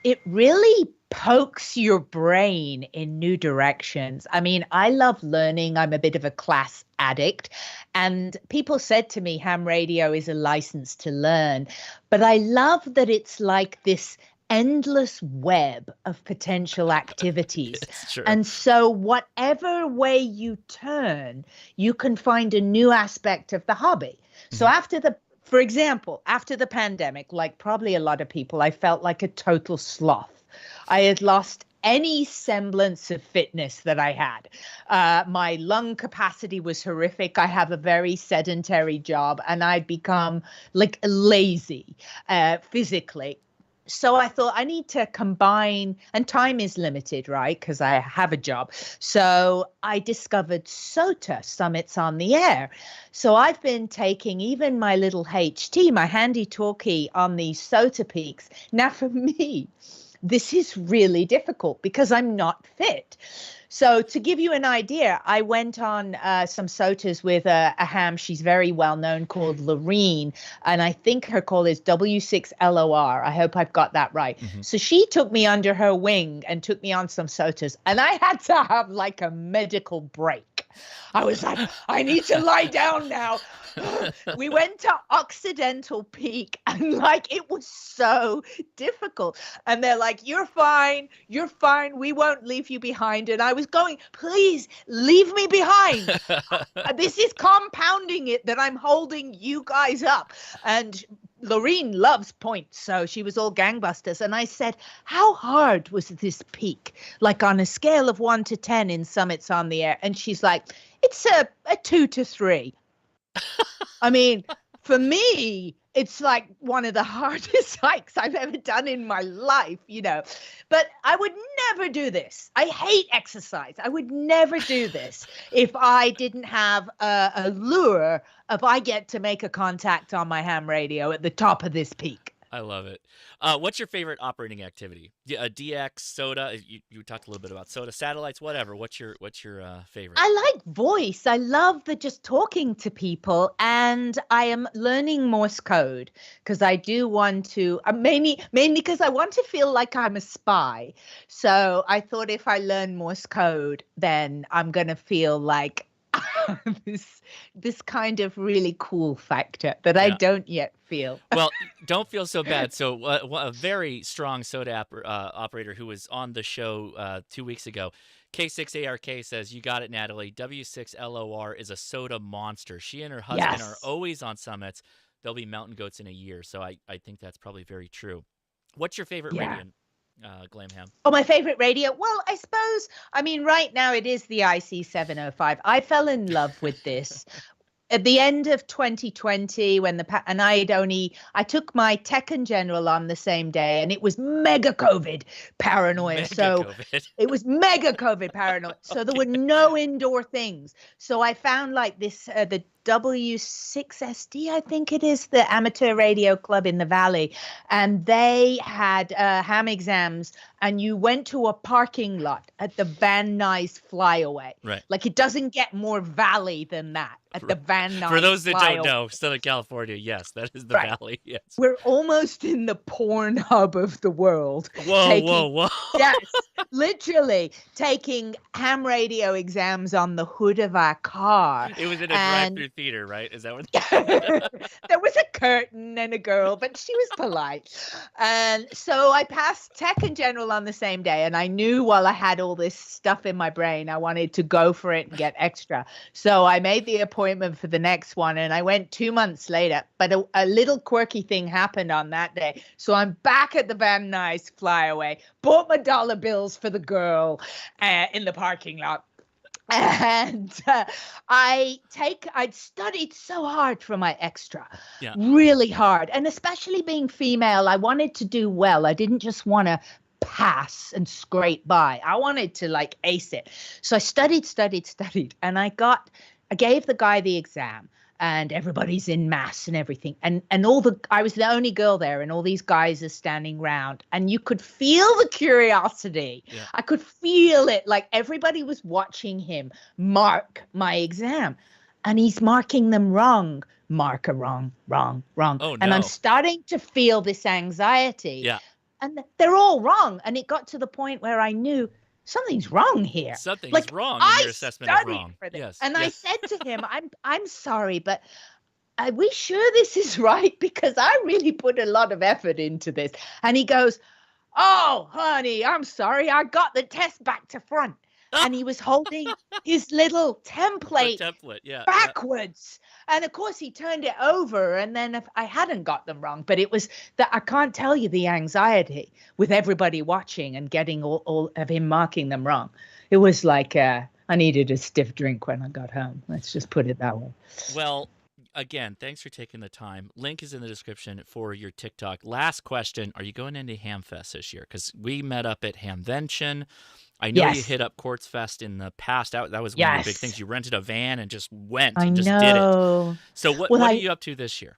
it really pokes your brain in new directions. I mean, I love learning. I'm a bit of a class addict. And people said to me, ham radio is a license to learn. But I love that it's like this endless web of potential activities. And so whatever way you turn, you can find a new aspect of the hobby. So for example, after the pandemic, like probably a lot of people, I felt like a total sloth. I had lost any semblance of fitness that I had. My lung capacity was horrific. I have a very sedentary job and I'd become like lazy physically. So I thought I need to combine, and time is limited, right? Because I have a job. So I discovered SOTA, Summits on the Air. So I've been taking even my little HT, my handy talkie on these SOTA peaks. Now for me, this is really difficult because I'm not fit. So to give you an idea, I went on some SOTAs with a ham. She's very well known, called Lorene. And I think her call is W6LOR. I hope I've got that right. Mm-hmm. So she took me under her wing and took me on some SOTAs. And I had to have like a medical break. I was like, I need to lie down now. We went to Occidental Peak and like it was so difficult. And they're like, you're fine. We won't leave you behind. And I was going, please leave me behind. This is compounding it that I'm holding you guys up. And Lorene loves points, so she was all gangbusters. And I said, how hard was this peak? Like on a scale of 1 to 10 in Summits on the Air. And she's like, it's a 2 to 3. I mean, for me, it's like one of the hardest hikes I've ever done in my life, you know. But I would never do this. I hate exercise. I would never do this if I didn't have a lure if I get to make a contact on my ham radio at the top of this peak. I love it. What's your favorite operating activity? DX, SOTA. You talked a little bit about SOTA, satellites, whatever. What's your favorite? I like voice. I love the just talking to people, and I am learning Morse code because I do want to. Mainly because I want to feel like I'm a spy. So I thought if I learn Morse code, then I'm gonna feel like this kind of really cool factor that I don't yet feel. Well, don't feel so bad. So a very strong SOTA operator who was on the show 2 weeks ago, K6ARK, says, you got it, Natalie. W6LOR is a SOTA monster. She and her husband are always on summits. They'll be mountain goats in a year. So I think that's probably very true. What's your favorite radio? Glam ham? Oh, my favorite radio? Well, I suppose, I mean, right now it is the IC705. I fell in love with this. At the end of 2020, I took my Tech and General on the same day, and it was mega COVID paranoia. It was mega COVID paranoia. So there were no indoor things. So I found like this, the W6SD, I think it is, the amateur radio club in the Valley. And they had ham exams, and you went to a parking lot at the Van Nuys Flyaway. Right. Like it doesn't get more Valley than that. At the Van Nuys For those that Flyaway. don't know, Southern California, yes, that is the Valley. Yes. We're almost in the porn hub of the world. Whoa. Yes, literally taking ham radio exams on the hood of our car. It was in a drive-through theater, right? Is that what? There was a curtain and a girl, but she was polite. And so I passed Tech and General on the same day, and I knew while I had all this stuff in my brain, I wanted to go for it and get extra. So I made the appointment for the next one, and I went 2 months later, but a little quirky thing happened on that day. So I'm back at the Van Nuys Flyaway, bought my dollar bills for the girl in the parking lot. And I'd studied so hard for my extra, really hard. And especially being female, I wanted to do well. I didn't just want to pass and scrape by. I wanted to like ace it. So I studied, and I gave the guy the exam, and everybody's in mass and everything. And I was the only girl there, and all these guys are standing around, and you could feel the curiosity. Yeah. I could feel it. Like everybody was watching him mark my exam, and he's marking them wrong. Marker wrong. Oh, no. And I'm starting to feel this anxiety. Yeah. and they're all wrong. And it got to the point where I knew something's wrong here. Something's wrong in your assessment of wrong. Yes. And I said to him, I'm sorry, but are we sure this is right? Because I really put a lot of effort into this. And he goes, oh, honey, I'm sorry. I got the test back to front. And he was holding his little template backwards. Yeah. And of course, he turned it over. And then if I hadn't got them wrong, but it was that I can't tell you the anxiety with everybody watching and getting all of him marking them wrong. It was like I needed a stiff drink when I got home. Let's just put it that way. Well, again, thanks for taking the time. Link is in the description for your TikTok. Last question. Are you going into Hamfest this year? Because we met up at Hamvention. I know you hit up Quartz Fest in the past. That was one of the big things. You rented a van and just went and just did it. So what are you up to this year?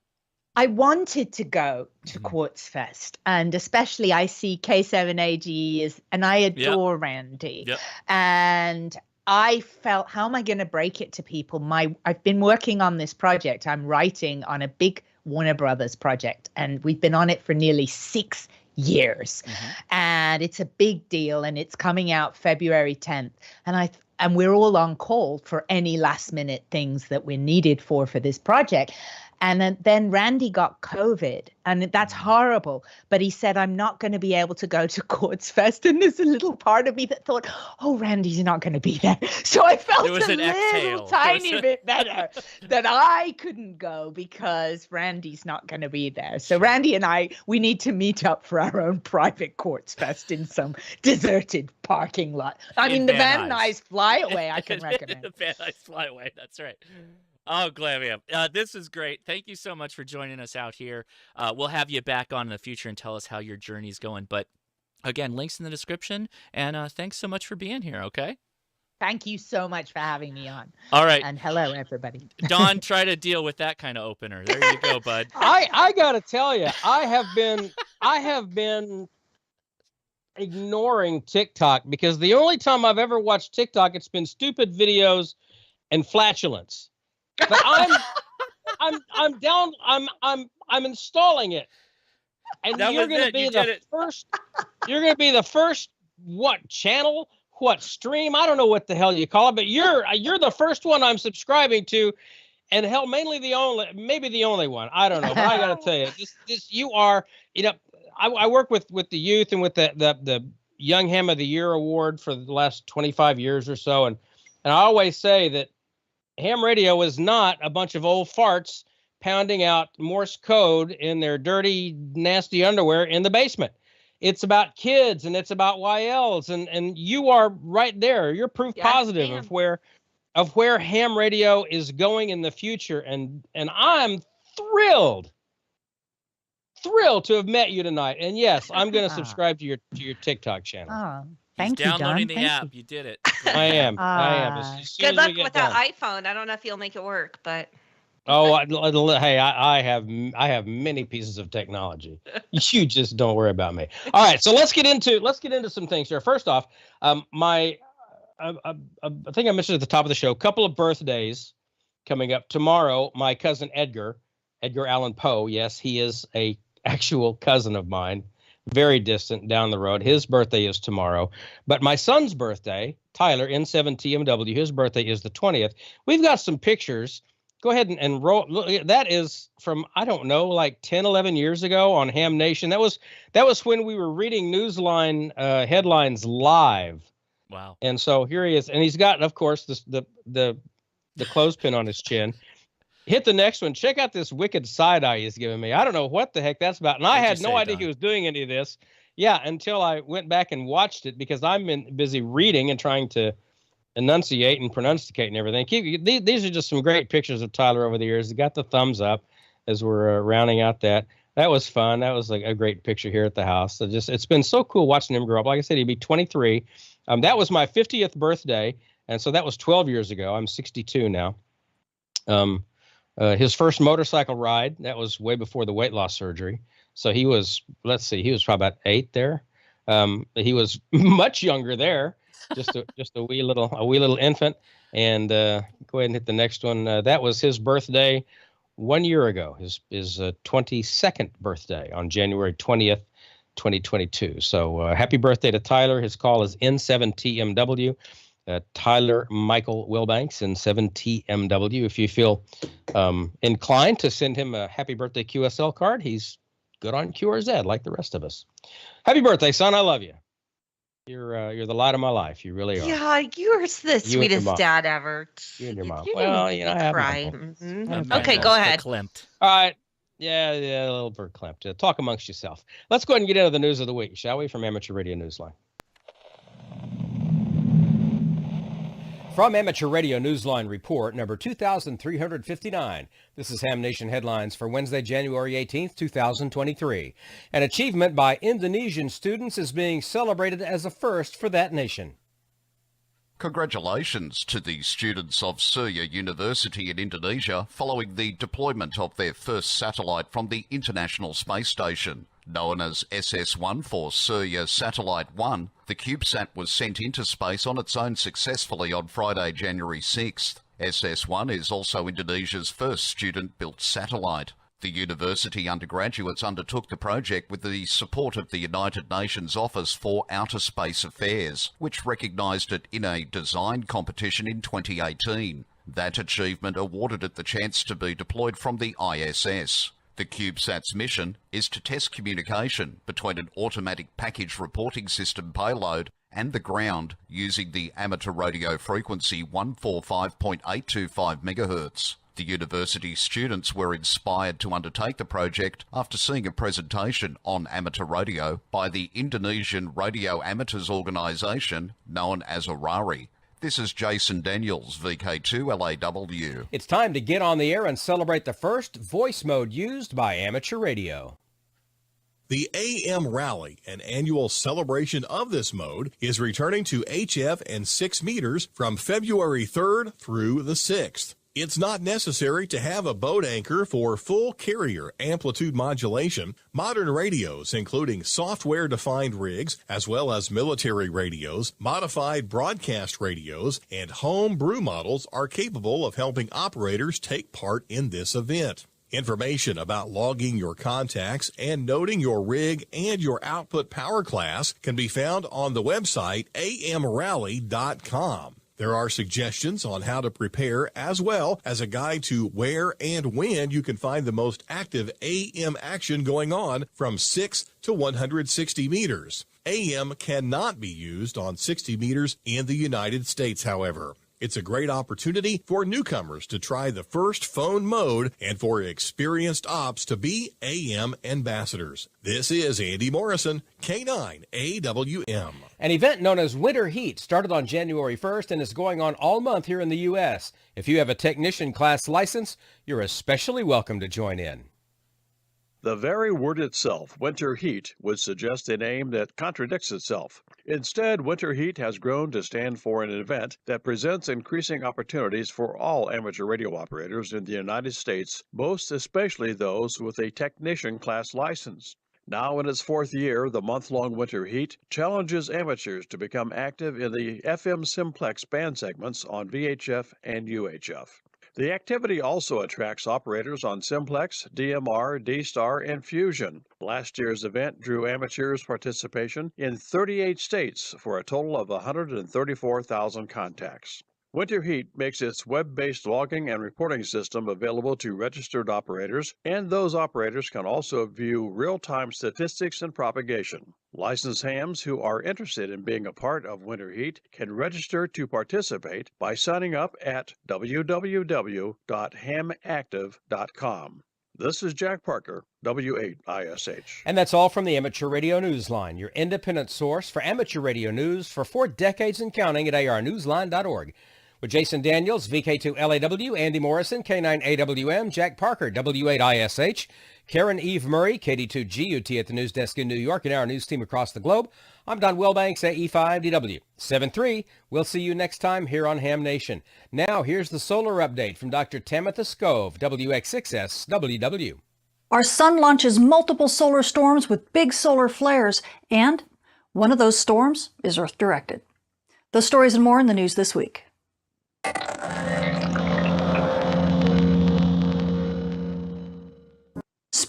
I wanted to go to Quartz Fest, and especially I see K7AG and I adore Randy. Yep. And I felt, how am I going to break it to people? I've been working on this project. I'm writing on a big Warner Brothers project, and we've been on it for nearly 6 years. And it's a big deal, and it's coming out February 10th. And we're all on call for any last minute things that we're needed for this project. And then Randy got COVID, and that's horrible. But he said, I'm not going to be able to go to Quartz Fest. And there's a little part of me that thought, oh, Randy's not going to be there. So I felt a little tiny bit better that I couldn't go because Randy's not going to be there. So Randy and we need to meet up for our own private Quartz Fest in some deserted parking lot. I mean, the Van Nuys Flyaway, I can recommend. The Van Nuys Flyaway, that's right. Oh, Glam. This is great. Thank you so much for joining us out here. We'll have you back on in the future and tell us how your journey's going. But again, links in the description. And thanks so much for being here, okay? Thank you so much for having me on. All right. And hello, everybody. Don, try to deal with that kind of opener. There you go, bud. I got to tell you, I have been ignoring TikTok because the only time I've ever watched TikTok, it's been stupid videos and flatulence. But I'm down. I'm installing it, and you're going to be the first. You're going to be the first. What channel? What stream? I don't know what the hell you call it, but you're the first one I'm subscribing to, and hell, maybe the only one. I don't know, but I got to tell you, this you are. You know, I work with the youth and with the Young Ham of the Year award for the last 25 years or so, and I always say that ham radio is not a bunch of old farts pounding out Morse code in their dirty, nasty underwear in the basement. It's about kids and it's about YLs, and you are right there. You're proof positive of where ham radio is going in the future, and I'm thrilled to have met you tonight. And yes, I'm going to subscribe to your TikTok channel. Oh. Thank you, downloading Don. the app. You did it. I am. Good luck with that iPhone. I don't know if you'll make it work, but. Oh, hey, I have many pieces of technology. You just don't worry about me. All right, so let's get into some things here. First off, I think I mentioned at the top of the show, a couple of birthdays coming up tomorrow. My cousin Edgar Allan Poe. Yes, he is a actual cousin of mine. Very distant down the road. His birthday is tomorrow. But my son's birthday, Tyler, N7TMW, his birthday is the 20th. We've got some pictures. Go ahead and roll. Look, that is from, I don't know, like 10, 11 years ago on Ham Nation. That was when we were reading Newsline headlines live. Wow. And so here he is. And he's got, of course, the clothespin on his chin. Hit the next one. Check out this wicked side eye he's giving me. I don't know what the heck that's about. And I had no idea he was doing any of this. Yeah, until I went back and watched it because I'm busy reading and trying to enunciate and pronunciate and everything. These are just some great pictures of Tyler over the years. He got the thumbs up as we're rounding out that. That was fun. That was like a great picture here at the house. So it's been so cool watching him grow up. Like I said, he'd be 23. That was my 50th birthday. And so that was 12 years ago. I'm 62 now. His first motorcycle ride, that was way before the weight loss surgery. So he was, he was probably about 8 there. He was much younger there, just a wee little infant. And go ahead and hit the next one. That was his birthday 1 year ago, his 22nd birthday on January 20th. 2022. So happy birthday to Tyler. His call is N7TMW. Tyler Michael Wilbanks in 7TMW. If you feel inclined to send him a happy birthday QSL card, he's good on QRZ like the rest of us. Happy birthday, son. I love you. You're the light of my life. You really are. Yeah, you're the sweetest dad ever. You and your mom. You Well, didn't you make know, me I cry. have Mhm. Okay, go ahead. Verklempt. All right. Yeah, a little verklempt. Talk amongst yourself. Let's go ahead and get into the news of the week, shall we, from Amateur Radio Newsline. From Amateur Radio Newsline Report, number 2359. This is Ham Nation Headlines for Wednesday, January 18th, 2023. An achievement by Indonesian students is being celebrated as a first for that nation. Congratulations to the students of Surya University in Indonesia following the deployment of their first satellite from the International Space Station. Known as SS-1 for Surya Satellite 1, the CubeSat was sent into space on its own successfully on Friday, January 6th. SS-1 is also Indonesia's first student-built satellite. The university undergraduates undertook the project with the support of the United Nations Office for Outer Space Affairs, which recognised it in a design competition in 2018. That achievement awarded it the chance to be deployed from the ISS. The CubeSat's mission is to test communication between an automatic package reporting system payload and the ground using the amateur radio frequency 145.825 MHz. The university students were inspired to undertake the project after seeing a presentation on amateur radio by the Indonesian Radio Amateurs Organisation known as ARRL. This is Jason Daniels, VK2LAW. It's time to get on the air and celebrate the first voice mode used by amateur radio. The AM Rally, an annual celebration of this mode, is returning to HF and 6 meters from February 3rd through the 6th. It's not necessary to have a boat anchor for full carrier amplitude modulation. Modern radios, including software-defined rigs, as well as military radios, modified broadcast radios, and home brew models are capable of helping operators take part in this event. Information about logging your contacts and noting your rig and your output power class can be found on the website amrally.com. There are suggestions on how to prepare, as well as a guide to where and when you can find the most active AM action going on from 6 to 160 meters. AM cannot be used on 60 meters in the United States, however. It's a great opportunity for newcomers to try the first phone mode and for experienced ops to be AM ambassadors. This is Andy Morrison, K9AWM. An event known as Winter Heat started on January 1st and is going on all month here in the U.S. If you have a technician class license, you're especially welcome to join in. The very word itself, winter heat, would suggest a name that contradicts itself. Instead, winter heat has grown to stand for an event that presents increasing opportunities for all amateur radio operators in the United States, most especially those with a technician class license. Now in its 4th year, the month-long Winter Heat challenges amateurs to become active in the FM simplex band segments on VHF and UHF. The activity also attracts operators on Simplex, DMR, D-Star, and Fusion. Last year's event drew amateurs' participation in 38 states for a total of 134,000 contacts. Winter Heat makes its web-based logging and reporting system available to registered operators, and those operators can also view real-time statistics and propagation. Licensed hams who are interested in being a part of Winter Heat can register to participate by signing up at www.hamactive.com. This is Jack Parker, W8ISH. And that's all from the Amateur Radio Newsline, your independent source for amateur radio news for 4 decades and counting at arnewsline.org. With Jason Daniels, VK2LAW, Andy Morrison, K9AWM, Jack Parker, W8ISH, Karen Eve Murray, KD2GUT at the news desk in New York, and our news team across the globe, I'm Don Wilbanks, AE5DW. 7-3, we'll see you next time here on Ham Nation. Now, here's the solar update from Dr. Tamitha Skov, WX6SWW. Our sun launches multiple solar storms with big solar flares, and one of those storms is Earth-directed. Those stories and more in the news this week.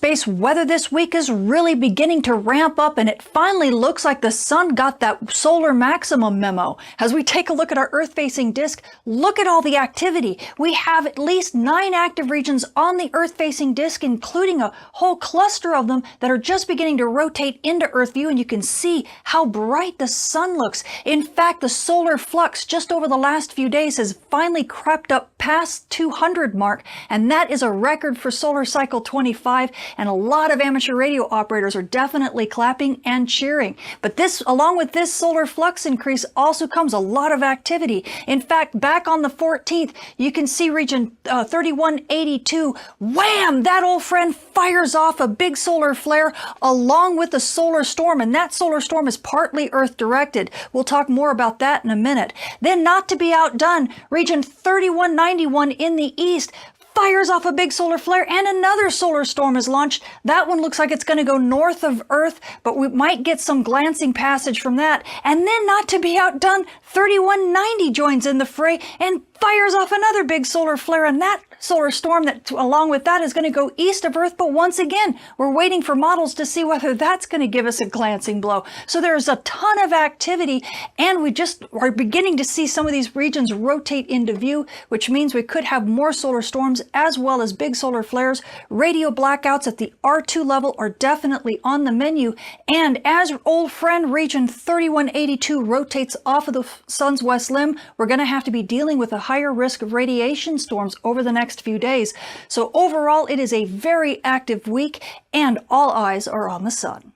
space weather this week is really beginning to ramp up, and it finally looks like the sun got that solar maximum memo. As we take a look at our Earth-facing disk, look at all the activity. We have at least 9 active regions on the Earth-facing disk, including a whole cluster of them that are just beginning to rotate into Earth view, and you can see how bright the sun looks. In fact, the solar flux just over the last few days has finally crept up past 200 mark, and that is a record for solar cycle 25, and a lot of amateur radio operators are definitely clapping and cheering. But this, along with this solar flux increase, also comes a lot of activity. In fact, back on the 14th, you can see region 3182, wham, that old friend fires off a big solar flare along with the solar storm, and that solar storm is partly Earth directed. We'll talk more about that in a minute. Then, not to be outdone, region 3191 in the east fires off a big solar flare, and another solar storm is launched. That one looks like it's going to go north of Earth, but we might get some glancing passage from that. And then, not to be outdone, 3190 joins in the fray and fires off another big solar flare, and that solar storm that along with that is going to go east of Earth. But once again, we're waiting for models to see whether that's going to give us a glancing blow. So there's a ton of activity, and we just are beginning to see some of these regions rotate into view, which means we could have more solar storms as well as big solar flares. Radio blackouts at the R2 level are definitely on the menu, and as old friend region 3182 rotates off of the sun's west limb, we're going to have to be dealing with a higher risk of radiation storms over the next few days. So overall, it is a very active week, and all eyes are on the sun.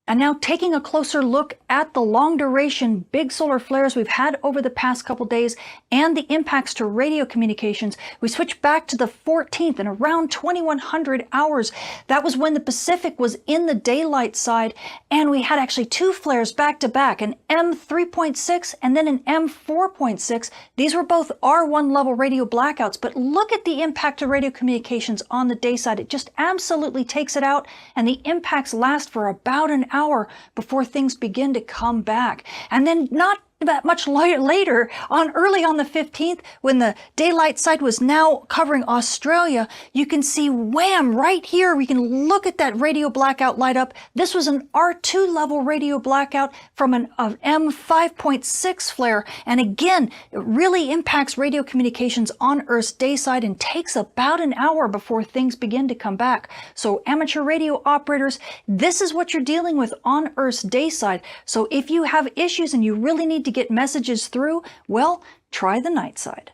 And now, taking a closer look at the long duration big solar flares we've had over the past couple days and the impacts to radio communications, we switch back to the 14th and around 2100 hours. That was when the Pacific was in the daylight side, and we had actually 2 flares back to back, an M3.6 and then an M4.6. These were both R1 level radio blackouts, but look at the impact to radio communications on the day side. It just absolutely takes it out, and the impacts last for about an hour before things begin to come back. And then not that much later, early on the 15th, when the daylight side was now covering Australia, you can see, wham, right here, we can look at that radio blackout light up. This was an R2 level radio blackout from an M5.6 flare. And again, it really impacts radio communications on Earth's day side and takes about an hour before things begin to come back. So amateur radio operators, this is what you're dealing with on Earth's day side. So if you have issues and you really need to get messages through, well, try the night side.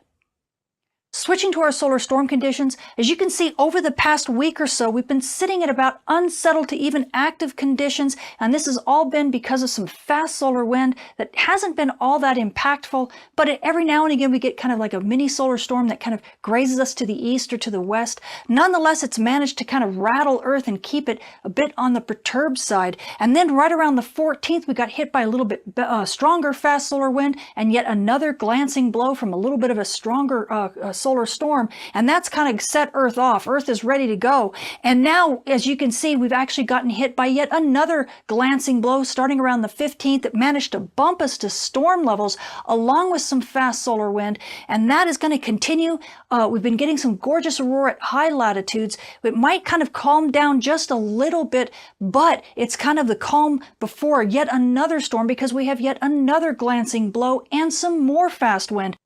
Switching to our solar storm conditions, as you can see over the past week or so, we've been sitting at about unsettled to even active conditions, and this has all been because of some fast solar wind that hasn't been all that impactful, but every now and again we get kind of like a mini solar storm that kind of grazes us to the east or to the west. Nonetheless, it's managed to kind of rattle Earth and keep it a bit on the perturbed side. And then right around the 14th, we got hit by a little bit stronger fast solar wind, and yet another glancing blow from a little bit of a stronger solar storm, and that's kind of set Earth off. Earth is ready to go. And now, as you can see, we've actually gotten hit by yet another glancing blow starting around the 15th that managed to bump us to storm levels along with some fast solar wind, and that is going to continue. We've been getting some gorgeous aurora at high latitudes. It might kind of calm down just a little bit, but it's kind of the calm before yet another storm because we have yet another glancing blow and some more fast wind.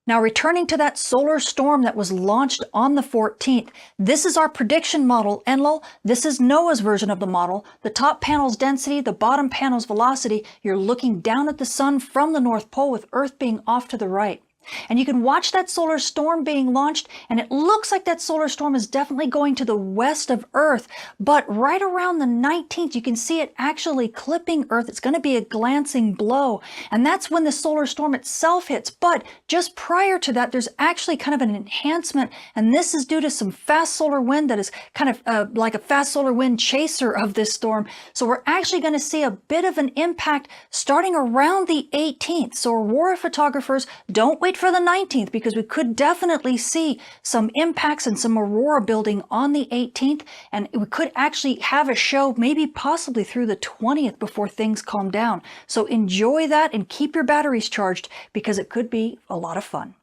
Now, returning to that solar storm that was launched on the 14th, this is our prediction model, Enlil. This is NOAA's version of the model. The top panel's density, the bottom panel's velocity. You're looking down at the sun from the North Pole with Earth being off to the right. And you can watch that solar storm being launched, and it looks like that solar storm is definitely going to the west of Earth. But right around the 19th, you can see it actually clipping Earth. It's going to be a glancing blow, and that's when the solar storm itself hits. But just prior to that, there's actually kind of an enhancement, and this is due to some fast solar wind that is kind of like a fast solar wind chaser of this storm. So we're actually going to see a bit of an impact starting around the 18th. So aurora photographers, don't wait for the 19th, because we could definitely see some impacts and some aurora building on the 18th, and we could actually have a show maybe possibly through the 20th before things calm down. So enjoy that and keep your batteries charged, because it could be a lot of fun.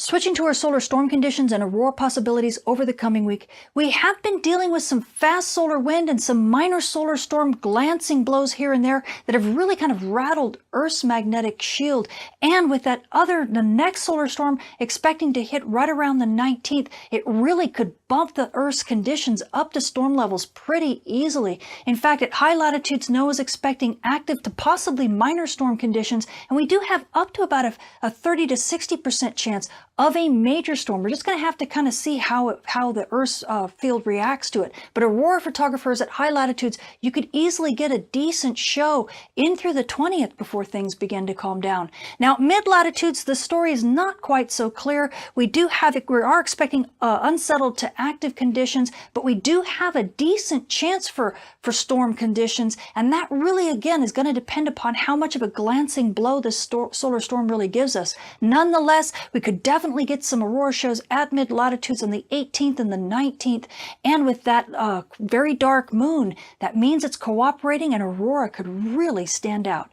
Switching to our solar storm conditions and aurora possibilities over the coming week, we have been dealing with some fast solar wind and some minor solar storm glancing blows here and there that have really kind of rattled Earth's magnetic shield. And with the next solar storm expecting to hit right around the 19th, it really could bump the Earth's conditions up to storm levels pretty easily. In fact, at high latitudes, NOAA is expecting active to possibly minor storm conditions, and we do have up to about a 30 to 60% chance of a major storm. We're just going to have to kind of see how the Earth's field reacts to it. But aurora photographers at high latitudes, you could easily get a decent show in through the 20th before things begin to calm down. Now, mid-latitudes, the story is not quite so clear. We are expecting unsettled to active conditions, but we do have a decent chance for storm conditions, and that really, again, is going to depend upon how much of a glancing blow this solar storm really gives us. Nonetheless, we could definitely get some aurora shows at mid-latitudes on the 18th and the 19th, and with that very dark moon, that means it's cooperating and aurora could really stand out.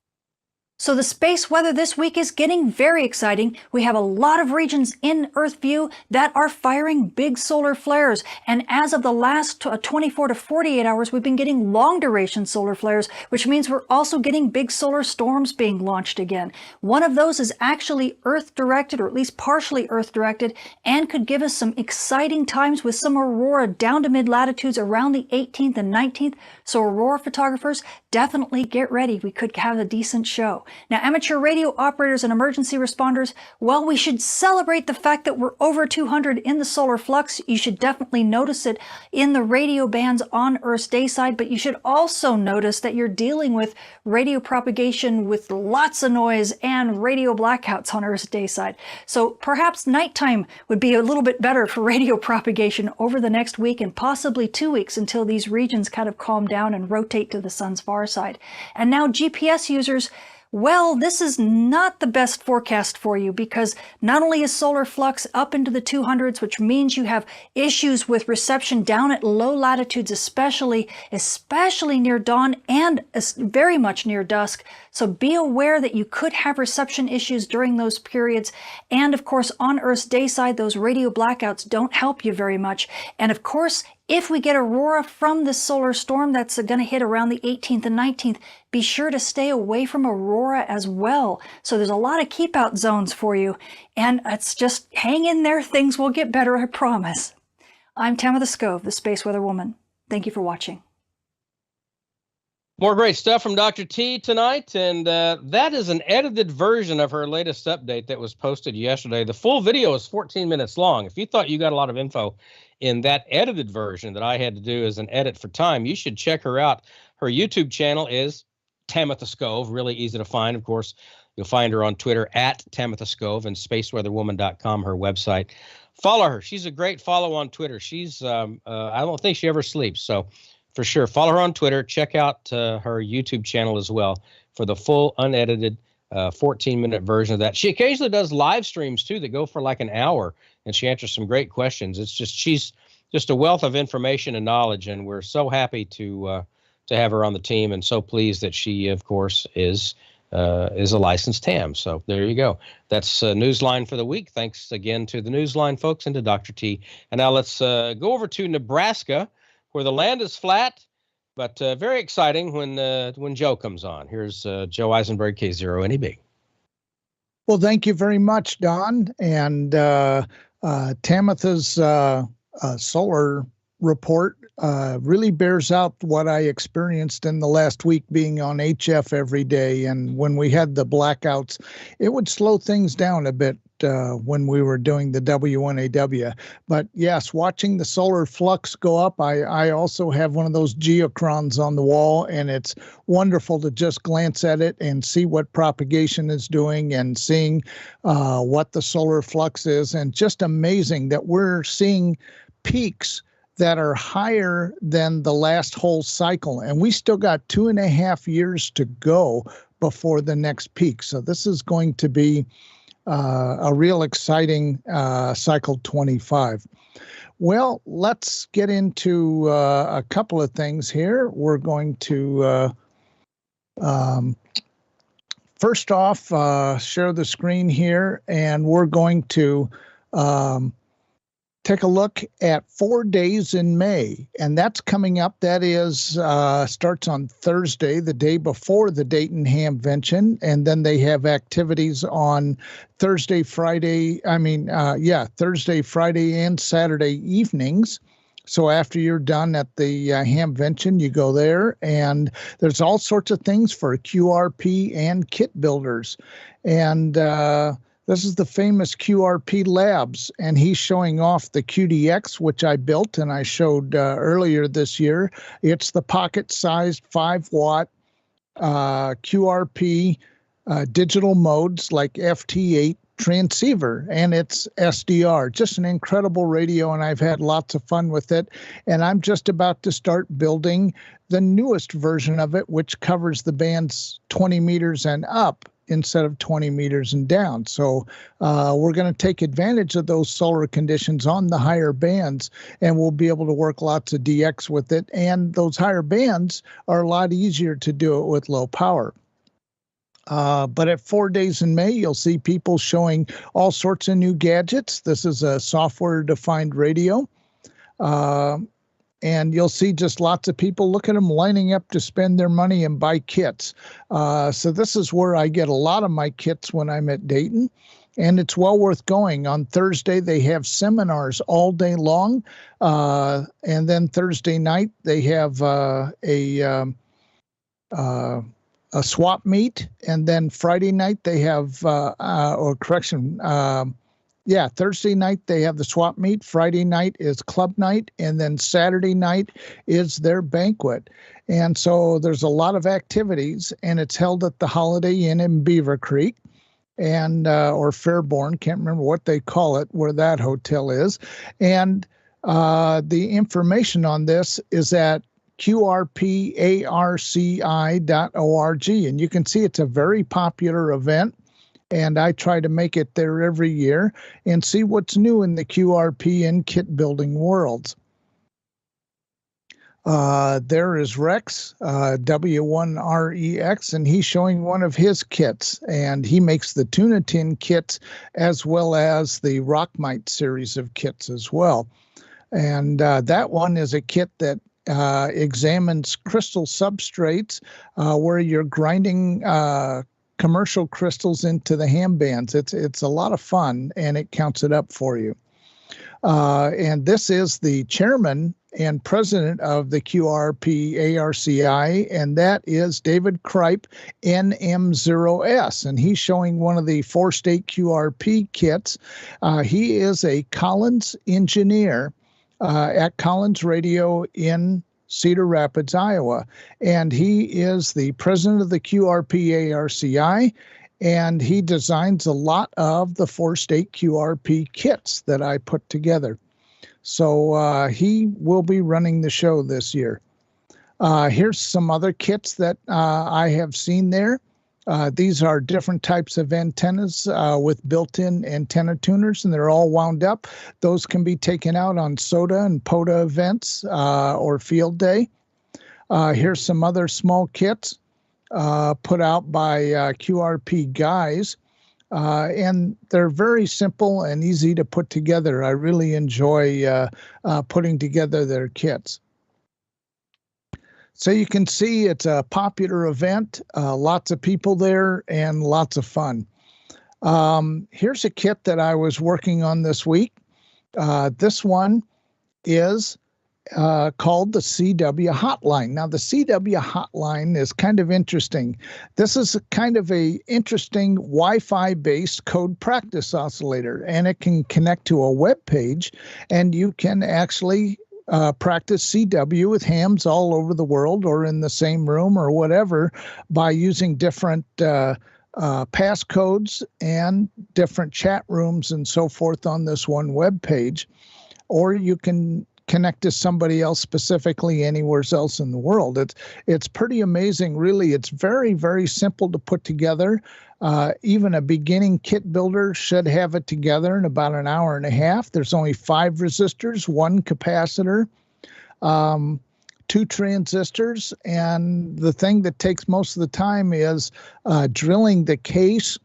So the space weather this week is getting very exciting. We have a lot of regions in Earth view that are firing big solar flares. And as of the last 24 to 48 hours, we've been getting long duration solar flares, which means we're also getting big solar storms being launched again. One of those is actually Earth directed, or at least partially Earth directed, and could give us some exciting times with some aurora down to mid latitudes around the 18th and 19th. So aurora photographers, definitely get ready. We could have a decent show. Now, amateur radio operators and emergency responders, well, we should celebrate the fact that we're over 200 in the solar flux. You should definitely notice it in the radio bands on Earth's day side, but you should also notice that you're dealing with radio propagation with lots of noise and radio blackouts on Earth's day side. So perhaps nighttime would be a little bit better for radio propagation over the next week and possibly 2 weeks until these regions kind of calm down and rotate to the sun's far side. And now GPS users, well, this is not the best forecast for you because not only is solar flux up into the 200s, which means you have issues with reception down at low latitudes, especially near dawn and very much near dusk. So be aware that you could have reception issues during those periods. And of course, on Earth's day side, those radio blackouts don't help you very much. And of course, if we get aurora from this solar storm that's going to hit around the 18th and 19th, be sure to stay away from aurora as well. So there's a lot of keep out zones for you. And it's just hang in there. Things will get better, I promise. I'm Tamitha Skov, the Space Weather Woman. Thank you for watching. More great stuff from Dr. T tonight, and that is an edited version of her latest update that was posted yesterday. The full video is 14 minutes long. If you thought you got a lot of info in that edited version that I had to do as an edit for time, you should check her out. Her YouTube channel is Tamitha Skov, really easy to find. Of course, you'll find her on Twitter at Tamitha Skov and spaceweatherwoman.com, her website. Follow her. She's a great follow on Twitter. She's, I don't think she ever sleeps, so for sure, follow her on Twitter. Check out her YouTube channel as well for the full unedited 14-minute version of that. She occasionally does live streams too that go for like an hour, and she answers some great questions. She's just a wealth of information and knowledge, and we're so happy to have her on the team, and so pleased that she, of course, is a licensed TAM. So there you go. That's Newsline for the week. Thanks again to the Newsline folks and to Dr. T. And now let's go over to Nebraska, where the land is flat, but very exciting when Joe comes on. Here's Joe Eisenberg, K0NEB. Well, thank you very much, Don. And Tamitha's solar report really bears out what I experienced in the last week being on HF every day. And when we had the blackouts, it would slow things down a bit when we were doing the W1AW. But yes, watching the solar flux go up, I also have one of those geochrons on the wall, and it's wonderful to just glance at it and see what propagation is doing and seeing what the solar flux is. And just amazing that we're seeing peaks that are higher than the last whole cycle. And we still got 2.5 years to go before the next peak. So this is going to be a real exciting cycle 25. Well, let's get into a couple of things here. We're going to first off share the screen here, and we're going to take a look at 4 days in May, and that's coming up. That is starts on Thursday, the day before the Dayton Hamvention, and then they have activities on Thursday, Friday, and Saturday evenings. So after you're done at the Hamvention, you go there, and there's all sorts of things for QRP and kit builders. And this is the famous QRP Labs, and he's showing off the QDX, which I built and I showed earlier this year. It's the pocket-sized 5-watt QRP digital modes like FT8 transceiver, and it's SDR. Just an incredible radio, and I've had lots of fun with it. And I'm just about to start building the newest version of it, which covers the bands 20 meters and up instead of 20 meters and down. So we're going to take advantage of those solar conditions on the higher bands, and we'll be able to work lots of DX with it. And those higher bands are a lot easier to do it with low power. But at 4 days in May, you'll see people showing all sorts of new gadgets. This is a software-defined radio. And you'll see just lots of people, look at them lining up to spend their money and buy kits. So this is where I get a lot of my kits when I'm at Dayton, and it's well worth going. On Thursday, they have seminars all day long. And then Thursday night, they have a swap meet. And then Friday night, they have, Thursday night they have the swap meet. Friday night is club night, and then Saturday night is their banquet. And so there's a lot of activities, and it's held at the Holiday Inn in Beaver Creek, and or Fairborn, can't remember what they call it, where that hotel is. And the information on this is at qrparci.org, and you can see it's a very popular event. And I try to make it there every year and see what's new in the QRP and kit building worlds. There is Rex, W1REX, and he's showing one of his kits. And he makes the Tuna Tin kits as well as the Rockmite series of kits as well. And that one is a kit that examines crystal substrates where you're grinding commercial crystals into the ham bands. It's a lot of fun, and it counts it up for you. And this is the chairman and president of the QRP ARCI, and that is David Kripe, NM0S, and he's showing one of the 4-state QRP kits. He is a Collins engineer at Collins Radio in Cedar Rapids, Iowa, and he is the president of the QRP ARCI, and he designs a lot of the 4-state QRP kits that I put together. So he will be running the show this year. Here's some other kits that I have seen there. These are different types of antennas with built-in antenna tuners, and they're all wound up. Those can be taken out on SOTA and POTA events or field day. Here's some other small kits put out by QRP guys, and they're very simple and easy to put together. I really enjoy putting together their kits. So you can see it's a popular event, lots of people there, and lots of fun. Here's a kit that I was working on this week. This one is called the CW Hotline. Now, the CW Hotline is kind of interesting. This is kind of a interesting Wi-Fi based code practice oscillator, and it can connect to a web page, and you can actually practice CW with hams all over the world or in the same room or whatever by using different passcodes and different chat rooms and so forth on this one web page. Or you can connect to somebody else specifically anywhere else in the world. It's pretty amazing, really. It's very, very simple to put together. Even a beginning kit builder should have it together in about an hour and a half. There's only 5 resistors, 1 capacitor, 2 transistors, and the thing that takes most of the time is drilling the case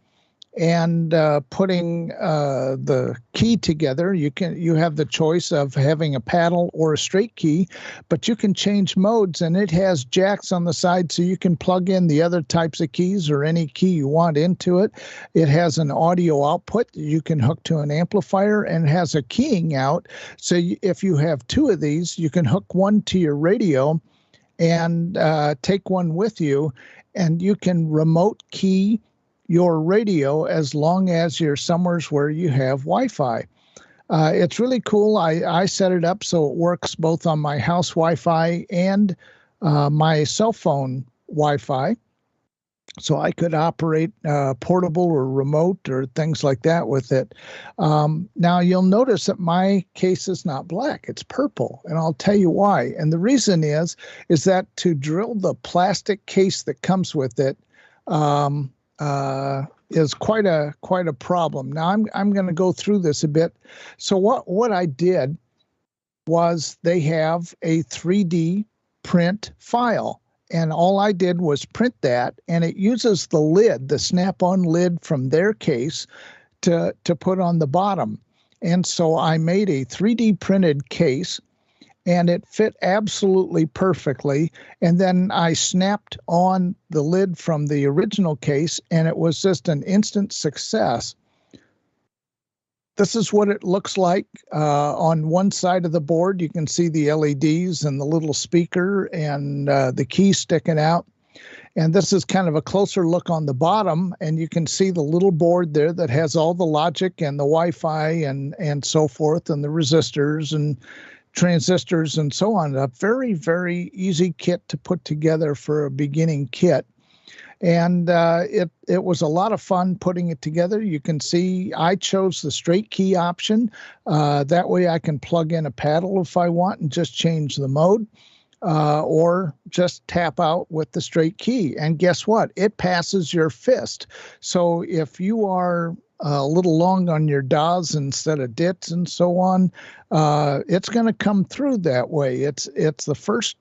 and putting the key together. You have the choice of having a paddle or a straight key, but you can change modes, and it has jacks on the side so you can plug in the other types of keys or any key you want into it. It has an audio output you can hook to an amplifier, and has a keying out. So if you have two of these, you can hook one to your radio and take one with you, and you can remote key your radio as long as you're somewhere where you have Wi-Fi. It's really cool. I set it up so it works both on my house Wi-Fi and my cell phone Wi-Fi. So I could operate portable or remote or things like that with it. Now you'll notice that my case is not black, it's purple, and I'll tell you why. And the reason is that to drill the plastic case that comes with it, is quite a problem. Now I'm going to go through this a bit. So what I did was they have a 3D print file, and all I did was print that, and it uses the lid, the snap-on lid from their case to put on the bottom. And so I made a 3D printed case, and it fit absolutely perfectly. And then I snapped on the lid from the original case, and it was just an instant success. This is what it looks like on one side of the board. You can see the LEDs and the little speaker and the key sticking out. And this is kind of a closer look on the bottom, and you can see the little board there that has all the logic and the Wi-Fi and so forth, and the resistors and transistors and so on. A very, very easy kit to put together for a beginning kit. And it was a lot of fun putting it together. You can see I chose the straight key option. That way I can plug in a paddle if I want and just change the mode, or just tap out with the straight key. And guess what? It passes your fist. So if you are a little long on your DAWs instead of DITs and so on, it's going to come through that way. It's the first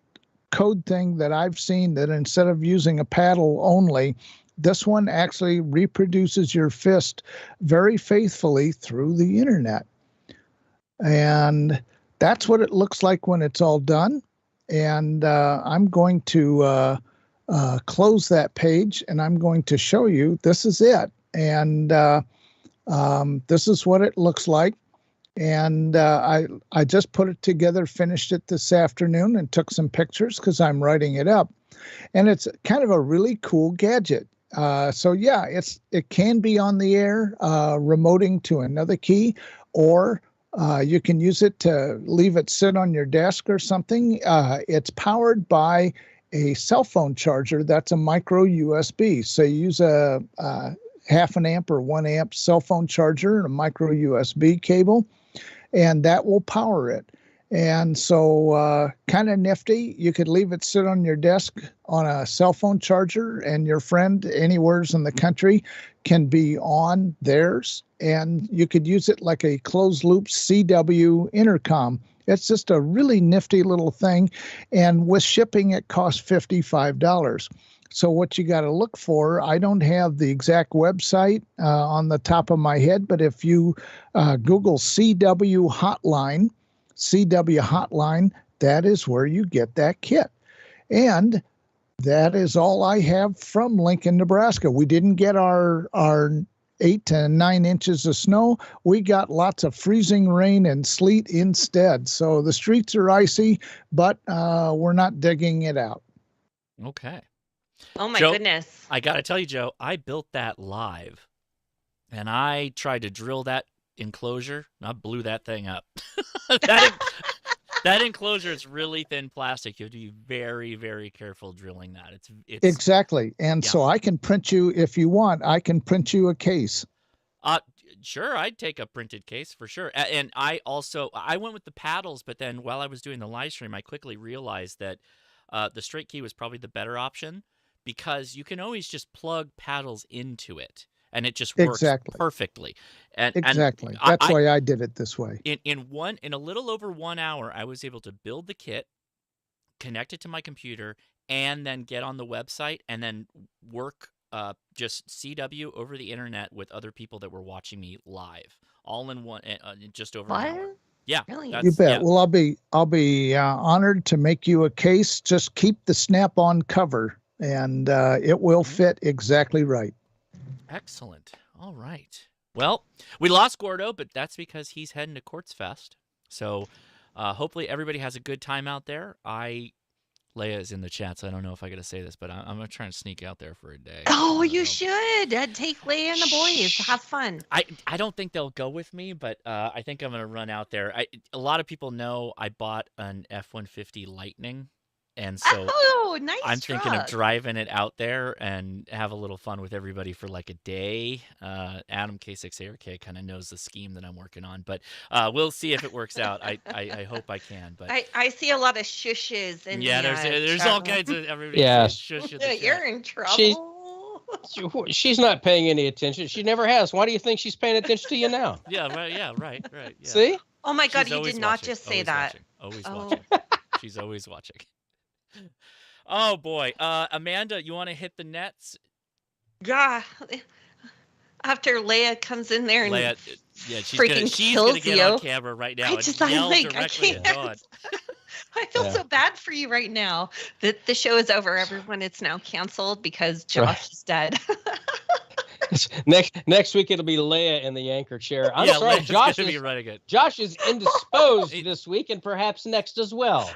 code thing that I've seen that instead of using a paddle only, this one actually reproduces your fist very faithfully through the internet. And that's what it looks like when it's all done. And I'm going to close that page, and I'm going to show you this is it. And this is what it looks like. And I just put it together, finished it this afternoon, and took some pictures because I'm writing it up. And it's kind of a really cool gadget. So yeah, it can be on the air, remoting to another key, or you can use it to leave it sit on your desk or something. It's powered by a cell phone charger that's a micro USB. So you use a half an amp or 1 amp cell phone charger and a micro USB cable, and that will power it. And so kind of nifty. You could leave it sit on your desk on a cell phone charger, and your friend anywhere in the country can be on theirs, and you could use it like a closed loop CW intercom. It's just a really nifty little thing. And with shipping, it costs $55. So what you got to look for, I don't have the exact website on the top of my head, but if you Google CW Hotline, that is where you get that kit. And that is all I have from Lincoln, Nebraska. We didn't get our 8 to 9 inches of snow. We got lots of freezing rain and sleet instead. So the streets are icy, but we're not digging it out. Okay. Oh my Joe, goodness. I got to tell you, Joe, I built that live, and I tried to drill that enclosure, and I blew that thing up. That enclosure is really thin plastic. You have to be very, very careful drilling that. It's exactly. And yeah. So I can print you, if you want, I can print you a case. Sure, I'd take a printed case for sure. And I went with the paddles, but then while I was doing the live stream, I quickly realized that the straight key was probably the better option, because you can always just plug paddles into it, and it just works perfectly. Exactly. That's why I did it this way. In a little over 1 hour, I was able to build the kit, connect it to my computer, and then get on the website and then work just CW over the internet with other people that were watching me live, all in one, just over an hour. What? Yeah, Really? You bet. yeah. Well, I'll be honored to make you a case. Just keep the snap-on cover, and it will fit exactly right. Excellent. All right. Well, we lost Gordo, but that's because he's heading to Quartz Fest. So hopefully everybody has a good time out there. Leia is in the chat, so I don't know if I got to say this, but I'm going to try and sneak out there for a day. Oh, you should. Take Leia and the boys. Have fun. I don't think they'll go with me, but I think I'm going to run out there. A lot of people know I bought an F-150 Lightning, and so nice I'm thinking of truck. driving it out there and have a little fun with everybody for like a day. Adam K6ARK kind of knows the scheme that I'm working on, but we'll see if it works out. I hope I can. But I see a lot of shushes in yeah, there's all kinds of everybody. Yes. Shush in the chat. You're in trouble. She's not paying any attention. She never has. Why do you think she's paying attention to you now? Yeah, right. Yeah, right. Yeah. See? Oh my God, She's you always did not watching, just say always that. watching, always watching. She's always watching. Oh boy, Amanda, you want to hit the nets? God. After Leia comes in there and Leia, yeah, she's freaking gonna kills get you. on camera right now and yell directly at Dawn. I feel so bad for you right now that the show is over. Everyone, it's now canceled because Josh is dead. Next week it'll be Leia in the anchor chair. I'm sorry, Leia's Josh gonna is be running it. Josh is indisposed this week and perhaps next as well.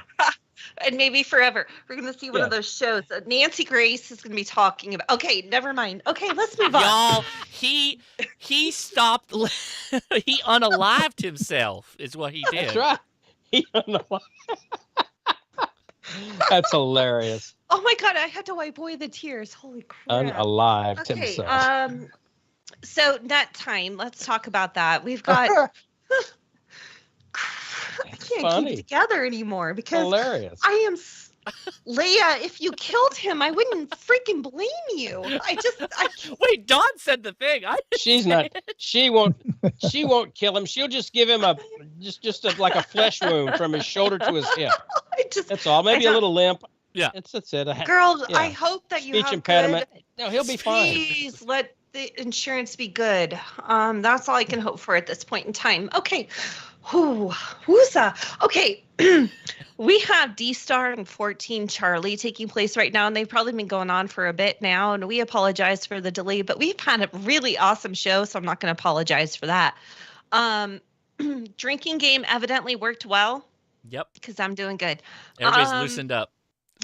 And maybe forever. We're going to see one of those shows. Nancy Grace is going to be talking about. Okay, never mind. Okay, let's move on. Y'all, he stopped. He unalived himself. Is what he did. That's right. He unalived. That's hilarious. Oh my God, I had to wipe away the tears. Holy crap. Unalived Okay, himself. so net time. Let's talk about that. We've got. I can't keep it together anymore because hilarious. I am Leia. If you killed him, I wouldn't freaking blame you. Wait, Dawn said the thing. She's not. She won't kill him. She'll just give him like a flesh wound from his shoulder to his hip. That's all. Maybe a little limp. Yeah, that's it. Girl, I hope that you have impediment. Good. No, he'll be fine. Please let the insurance be good. That's all I can hope for at this point in time. Okay. Whoosah. Okay. We have D-Star and 14 Charlie taking place right now, and they've probably been going on for a bit now, and we apologize for the delay, but we've had a really awesome show, so I'm not going to apologize for that. Drinking game evidently worked well. Yep. Because I'm doing good. Everybody's loosened up.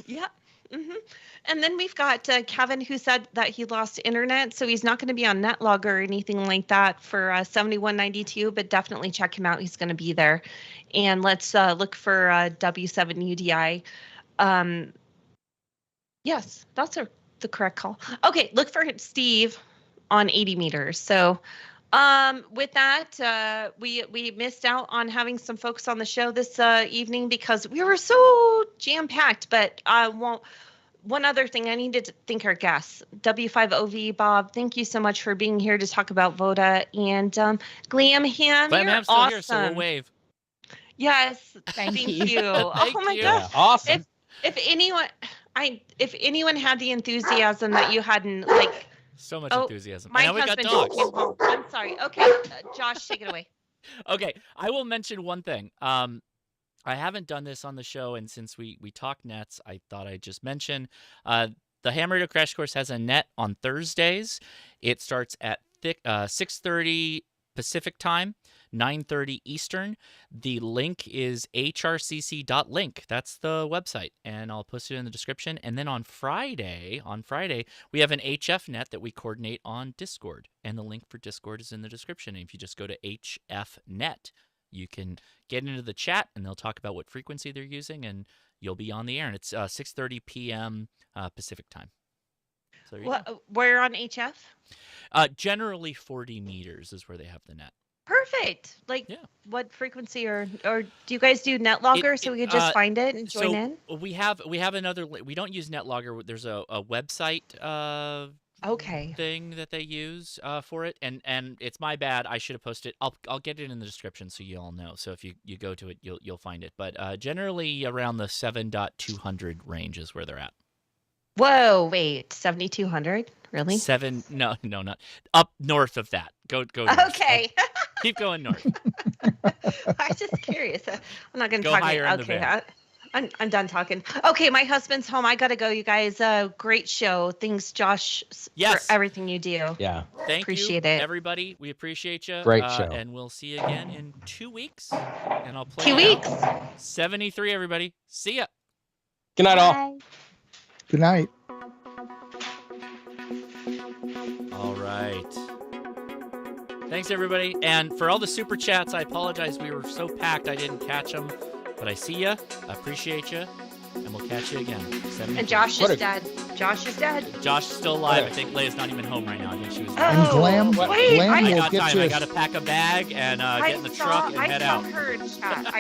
Yeah. Mm-hmm. And then we've got Kevin, who said that he lost internet, so he's not going to be on NetLogger or anything like that for 7192, but definitely check him out. He's going to be there. And let's look for W7UDI. Yes, that's the correct call. Okay, look for Steve on 80 meters. So with that, we missed out on having some folks on the show this evening because we were so jam-packed, but I won't. One other thing, I need to thank our guests. W5OV, Bob, thank you so much for being here to talk about VODA. And Glam Ham, Glam you're Ham's still awesome. here, so we'll wave. Yes, thank you. Oh my you. God, awesome. If anyone had the enthusiasm that you hadn't, like so much enthusiasm. My and now we got husband dogs. just came home. I'm sorry. Okay, Josh, take it away. Okay, I will mention one thing. I haven't done this on the show, and since we talk nets, I thought I'd just mention the Ham Radio Crash Course has a net on Thursdays. It starts at 6:30 Pacific time, 9:30 Eastern. The link is hrcc.link. That's the website, and I'll post it in the description. And then on Friday, we have an HF net that we coordinate on Discord, and the link for Discord is in the description. And if you just go to HFnet, you can get into the chat, and they'll talk about what frequency they're using, and you'll be on the air. And it's 6:30 p.m. Pacific time. So where on HF? Generally 40 meters is where they have the net. Perfect. What frequency or do you guys do NetLogger so we could just find it and join in? We have another. We don't use NetLogger. There's a website thing that they use for it, and it's my bad. I should have posted it. I'll get it in the description so you all know. So if you go to it, you'll find it. But generally around the 7.200 range is where they're at. Whoa, wait, 7,200? Really? 7. No, not up north of that. Go. North. Okay. Keep going north. I was just curious. I'm not going to Go talk. higher in the Okay. band. I'm done talking. Okay, my husband's home. I got to go, you guys. Great show. Thanks, Josh, Yes. for everything you do. Yeah. Appreciate it, everybody. We appreciate you. Great show. And we'll see you again in 2 weeks. And I'll play 2 weeks. 73, everybody. See ya. Good night, all. Good night. All right. Thanks, everybody. And for all the super chats, I apologize. We were so packed I didn't catch them. But I see ya. I appreciate you. And we'll catch you again. 73. And Josh is dead. Josh is dead. Josh is still alive. I think Leia's not even home right now. I think she was. And Glam, wait, Glam I will got get time. you. I got to pack a bag and get in the truck and head out. I saw her chat. I